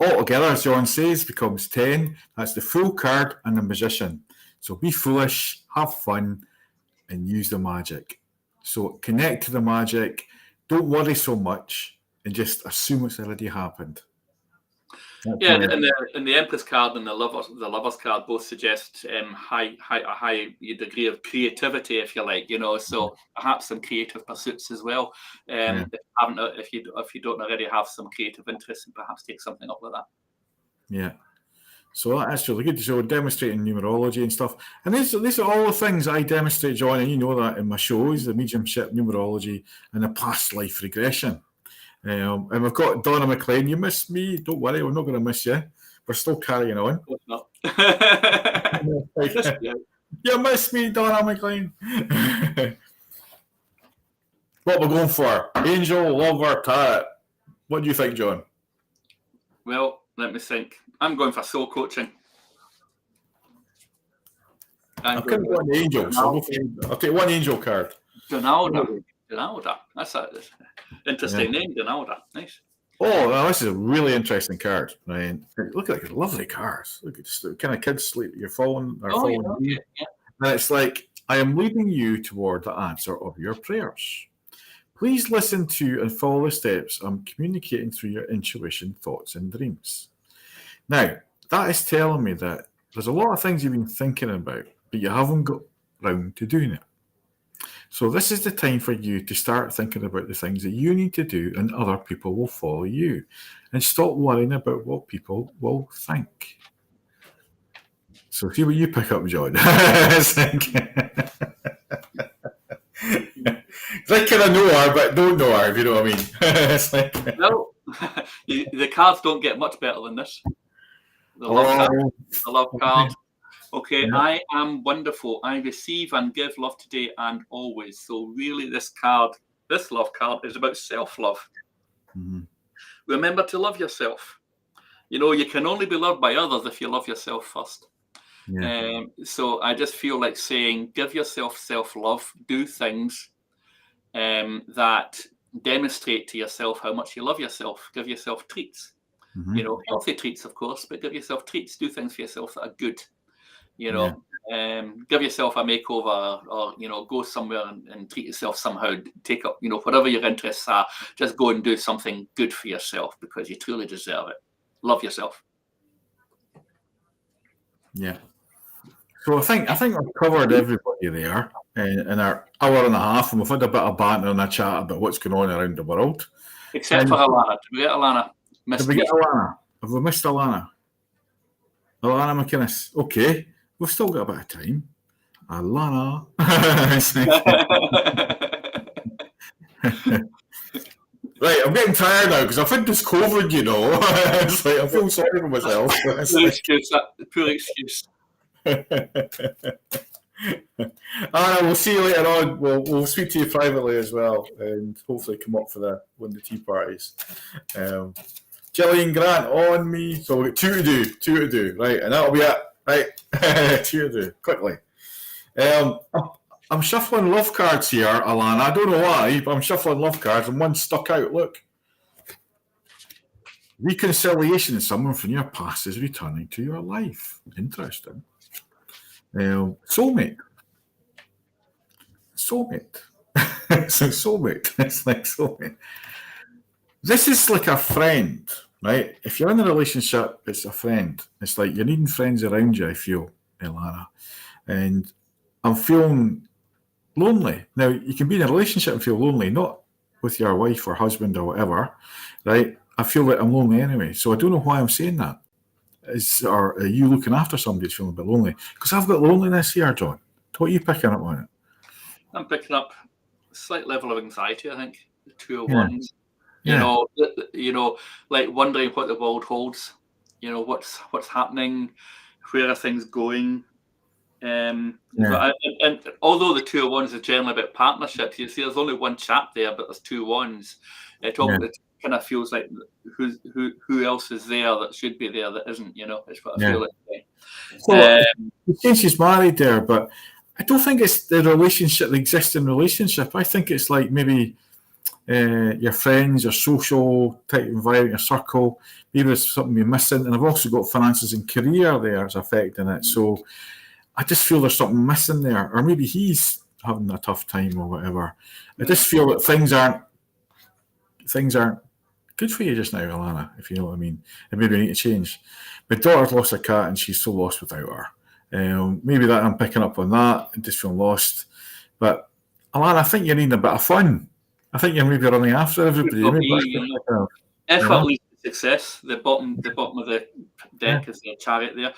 [SPEAKER 1] Altogether, as John says, becomes 10. That's the Fool card and the magician. So be foolish, have fun, and use the magic. So connect to the magic. Don't worry so much, and just assume it's already happened.
[SPEAKER 2] Yeah, and the Empress card and the Lovers card both suggest a high degree of creativity, if you like, you know. So perhaps some creative pursuits as well. If you don't already have some creative interests, and perhaps take something up with that.
[SPEAKER 1] Yeah. So that's really good. So demonstrating numerology and stuff. And these are all the things I demonstrate, John, and you know that in my shows, the mediumship, numerology, and the past life regression. And we've got Donna McLean. You missed me. Don't worry, we're not going to miss you. We're still carrying on.
[SPEAKER 2] No.
[SPEAKER 1] You missed me, Donna McLean. What we're going for? Angel, lover, tarot. What do you think, John?
[SPEAKER 2] Well, let me think. I'm going for soul coaching.
[SPEAKER 1] I've got one angel, so I'll take one angel card.
[SPEAKER 2] Donalda. That's an interesting name, Donalda. Nice.
[SPEAKER 1] Oh, well, this is a really interesting card. Right? Look at the lovely cards. Look at just the kind of kids sleep. You're falling.
[SPEAKER 2] Yeah.
[SPEAKER 1] And it's like, I am leading you toward the answer of your prayers. Please listen to and follow the steps I'm communicating through your intuition, thoughts, and dreams. Now, that is telling me that there's a lot of things you've been thinking about, but you haven't got round to doing it. So this is the time for you to start thinking about the things that you need to do, and other people will follow you. And stop worrying about what people will think. So see what you pick up, John. It's like kind of know her, but don't know her, if you know what I mean. It's like,
[SPEAKER 2] no, the cards don't get much better than this. The love card. Okay, yeah. I am wonderful. I receive and give love today and always. So really this love card is about self-love. Mm-hmm. Remember to love yourself. You can only be loved by others if you love yourself first. Yeah. So I just feel like saying, give yourself self-love, do things that demonstrate to yourself how much you love yourself. Give yourself treats, healthy treats, of course, but give yourself treats, do things for yourself that are good. Give yourself a makeover, or go somewhere and treat yourself somehow. Take up, whatever your interests are. Just go and do something good for yourself because you truly deserve it. Love yourself.
[SPEAKER 1] Yeah. So I think we've covered everybody there in our hour and a half, and we've had a bit of banter and a chat about what's going on around the world.
[SPEAKER 2] Except for Alana. Did we get Alana?
[SPEAKER 1] Did we get Alana? Have we missed Alana? Alana McInnes. Okay. We've still got a bit of time. Alana. Right, I'm getting tired now because I've had this COVID, It's like I feel sorry for myself.
[SPEAKER 2] Poor excuse.
[SPEAKER 1] Anna, we'll see you later on. We'll speak to you privately as well, and hopefully come up for one of the tea parties. Gillian Grant on me. So we've got two to do, right? And that'll be it. Right, two to do quickly. I'm shuffling love cards here, Alana. I don't know why, but I'm shuffling love cards, and one stuck out. Look, reconciliation. Someone from your past is returning to your life. Interesting. Soulmate. So soulmate. It's like soulmate. This is like a friend. Right, if you're in a relationship, it's a friend. It's like you're needing friends around you, I feel, Ilana. And I'm feeling lonely. Now, you can be in a relationship and feel lonely, not with your wife or husband or whatever, right? I feel like I'm lonely anyway. So I don't know why I'm saying that. Are you looking after somebody who's feeling a bit lonely? Because I've got loneliness here, John. What are you picking up on it?
[SPEAKER 2] I'm picking up a slight level of anxiety, I think. The 2 of Wands. Like wondering what the world holds. What's happening, where are things going. And although the 2 of Wands is generally about partnerships, you see, there's only one chap there, but there's 2 Wands. It kind of feels like who else is there that should be there that isn't. It's what I feel like.
[SPEAKER 1] So, since she's married there, but I don't think it's the existing relationship. I think it's like maybe. Your friends, your social type environment, your circle, maybe there's something you're missing. And I've also got finances and career there as affecting it. So I just feel there's something missing there. Or maybe he's having a tough time or whatever. I just feel that things aren't good for you just now, Alana, if you know what I mean. And maybe I need to change. My daughter's lost a cat and she's so lost without her. Maybe that I'm picking up on that and just feeling lost. But Alana, I think you're needing a bit of fun. I think you're maybe running after everybody.
[SPEAKER 2] Effort leads to success. The bottom of the deck is the chariot there.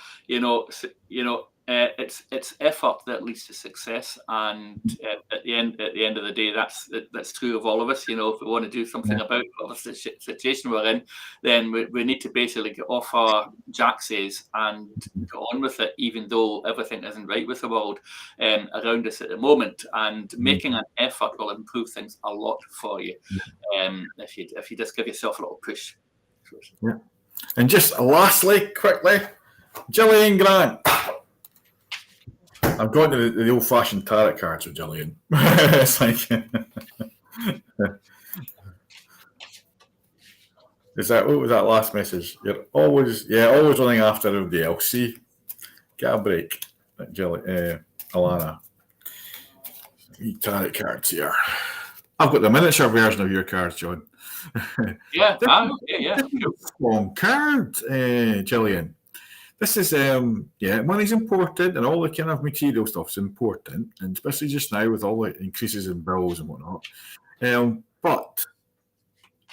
[SPEAKER 2] it's effort that leads to success, and at the end of the day, that's true of all of us. You know, if we want to do something about whatever situation we're in, then we need to basically get off our jackses and go on with it, even though everything isn't right with the world around us at the moment. And making an effort will improve things a lot for you if you just give yourself a little push.
[SPEAKER 1] Yeah. And just lastly, quickly, Gillian Grant. I'm going to the old-fashioned tarot cards with Gillian. It's like, what was that last message? You're always running after everybody else. See, get a break, Alana. Tarot cards here. I've got the miniature version of your cards, John.
[SPEAKER 2] Yeah.
[SPEAKER 1] Long card, Gillian. This is money's important, and all the kind of material stuff is important, and especially just now with all the increases in bills and whatnot. But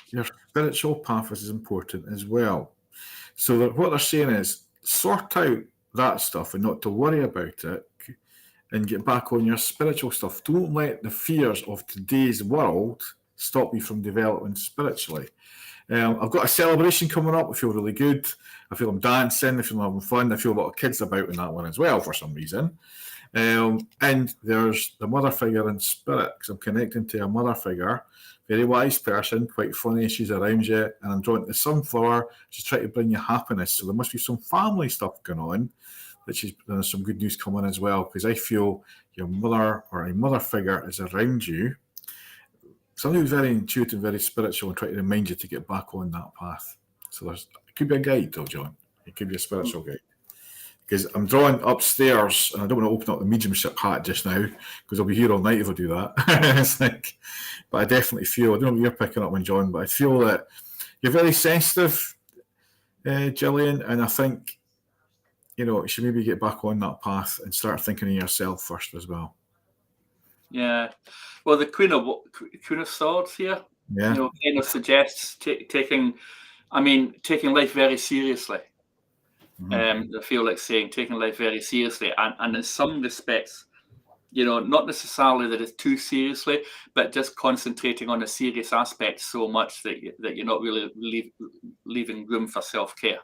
[SPEAKER 1] your spiritual path is important as well. So what they're saying is sort out that stuff and not to worry about it, and get back on your spiritual stuff. Don't let the fears of today's world stop you from developing spiritually. I've got a celebration coming up. I feel really good. I feel I'm dancing. I feel I'm having fun. I feel a lot of kids about in that one as well for some reason. And there's the mother figure in spirit, because I'm connecting to a mother figure, very wise person, quite funny. She's around you, and I'm drawn to the sunflower. She's trying to bring you happiness. So there must be some family stuff going on. There's some good news coming as well, because I feel your mother or a mother figure is around you. Somebody who's very intuitive, very spiritual, and trying to remind you to get back on that path. So it could be a guide, though, John. It could be a spiritual guide. Because I'm drawing upstairs, and I don't want to open up the mediumship hat just now, because I'll be here all night if I do that. It's like, but I definitely feel, I don't know what you're picking up on, John, but I feel that you're very sensitive, Gillian, and I think, you should maybe get back on that path and start thinking of yourself first as well.
[SPEAKER 2] Yeah. Well, the Queen of Swords here, kind of suggests taking life very seriously. I feel like saying taking life very seriously, and in some respects, not necessarily that it's too seriously, but just concentrating on the serious aspects so much that you're not really leaving room for self-care.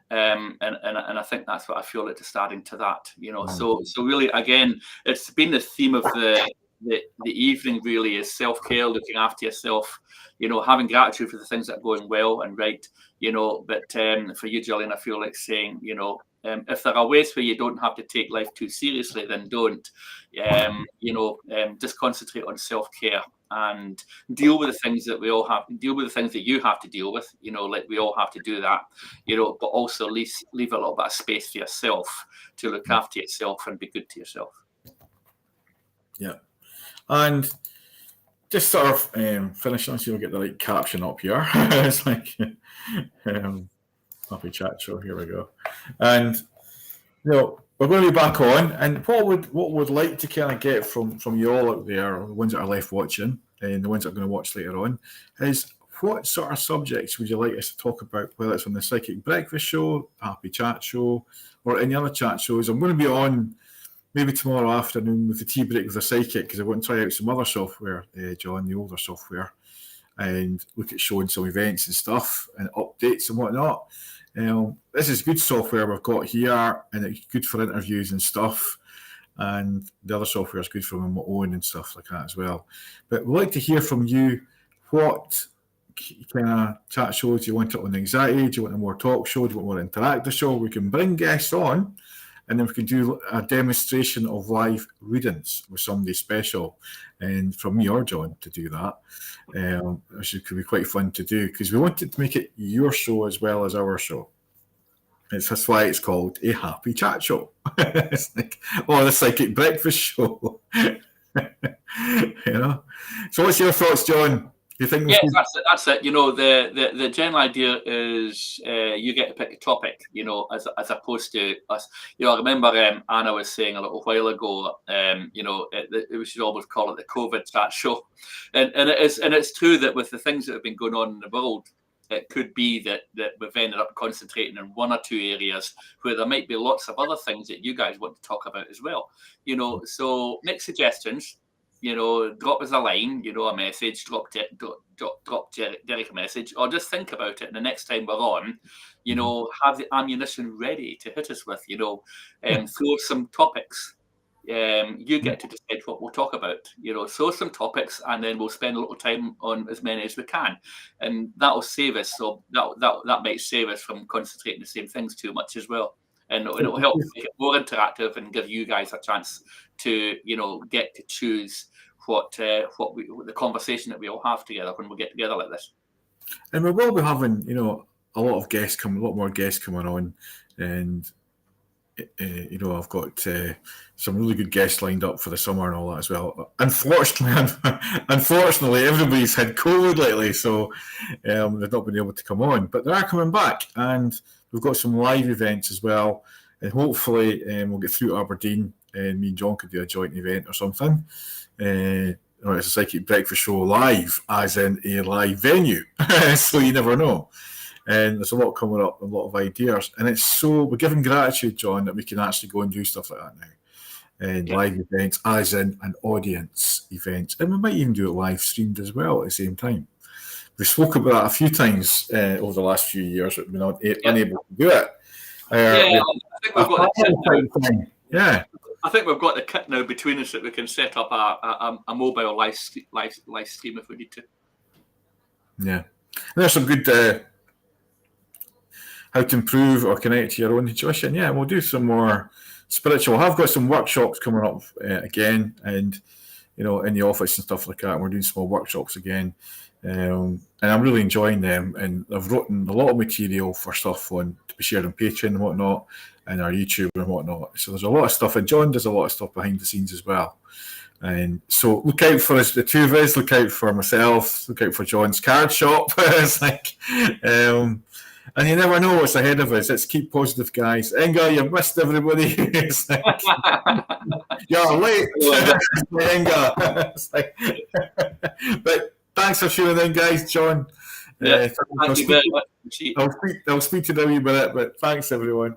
[SPEAKER 2] And I think that's what I feel like just adding to that, So really, again, it's been the theme of the evening. Really, is self-care, looking after yourself, having gratitude for the things that are going well and right, But for you, Gillian, I feel like saying, if there are ways where you don't have to take life too seriously, then don't. Just concentrate on self-care and deal with the things that we all have. Deal with the things that you have to deal with. Like we all have to do that. But also leave a little bit of space for yourself to look after yourself and be good to yourself.
[SPEAKER 1] Yeah, and just sort of finishing, so you'll get the right caption up here. It's like happy chat show. Here we go, and we're going to be back on. And what would like to kind of get from you all out there, or the ones that are left watching, and the ones that are going to watch later on, is what sort of subjects would you like us to talk about, whether it's on the Psychic Breakfast Show, Happy Chat Show, or any other chat shows. I'm going to be on maybe tomorrow afternoon with the tea break with the Psychic, because I want to try out some other software, John, the older software, and look at showing some events and stuff and updates and whatnot. This is good software we've got here, and it's good for interviews and stuff. And the other software is good for my own and stuff like that as well. But we'd like to hear from you. What kind of chat shows do you want it on anxiety? Do you want a more talk show? Do you want more interactive show? We can bring guests on, and then we can do a demonstration of live readings with somebody special, and from me or John to do that, which could be quite fun to do, because we wanted to make it your show as well as our show. That's why it's called a Happy Chat Show. It's like, the Psychic Breakfast Show. So what's your thoughts, John? You think?
[SPEAKER 2] Yes, that's it. The general idea is you get to pick a topic, as opposed to us. I remember Anna was saying a little while ago, we should almost call it the COVID chat show, and it's true that with the things that have been going on in the world, it could be that we've ended up concentrating in one or two areas where there might be lots of other things that you guys want to talk about as well. So make suggestions. Drop us a line, a message, drop Derek a message, or just think about it. And the next time we're on, have the ammunition ready to hit us with, throw some topics. You get to decide what we'll talk about. Throw some topics, and then we'll spend a little time on as many as we can, and that'll save us. So that might save us from concentrating the same things too much as well, and it'll help make it more interactive and give you guys a chance to get to choose what the conversation that we all have together when we get together like this.
[SPEAKER 1] And we will be having a lot more guests coming on, and I've got some really good guests lined up for the summer and all that as well. Unfortunately, everybody's had COVID lately, so they've not been able to come on. But they are coming back, and we've got some live events as well. And hopefully, we'll get through to Aberdeen, and me and John could do a joint event or something. It's a psychic breakfast show live, as in a live venue. So you never know. And there's a lot coming up, a lot of ideas. And we're giving gratitude, John, that we can actually go and do stuff like that now. And live events, as in an audience event. And we might even do it live streamed as well at the same time. We spoke about that a few times over the last few years, but we've been unable to do it.
[SPEAKER 2] I think we've got the kit now.
[SPEAKER 1] Yeah.
[SPEAKER 2] I think we've got the kit now between us that we can set up a mobile live stream if we need to.
[SPEAKER 1] Yeah. And there's some good how to improve or connect to your own intuition. Yeah, we'll do some more spiritual. I've got some workshops coming up again, and in the office and stuff like that. And we're doing small workshops again, and I'm really enjoying them. And I've written a lot of material for stuff to be shared on Patreon and whatnot, and our YouTube and whatnot. So there's a lot of stuff, and John does a lot of stuff behind the scenes as well. And so look out for us, the two of us. Look out for myself. Look out for John's card shop. It's like. And you never know what's ahead of us. Let's keep positive, guys. Inga, you've missed everybody. It's like, you're late, Inga. But thanks for tuning in, guys. John.
[SPEAKER 2] Thank you very much.
[SPEAKER 1] I'll speak to them in a minute, but thanks, everyone.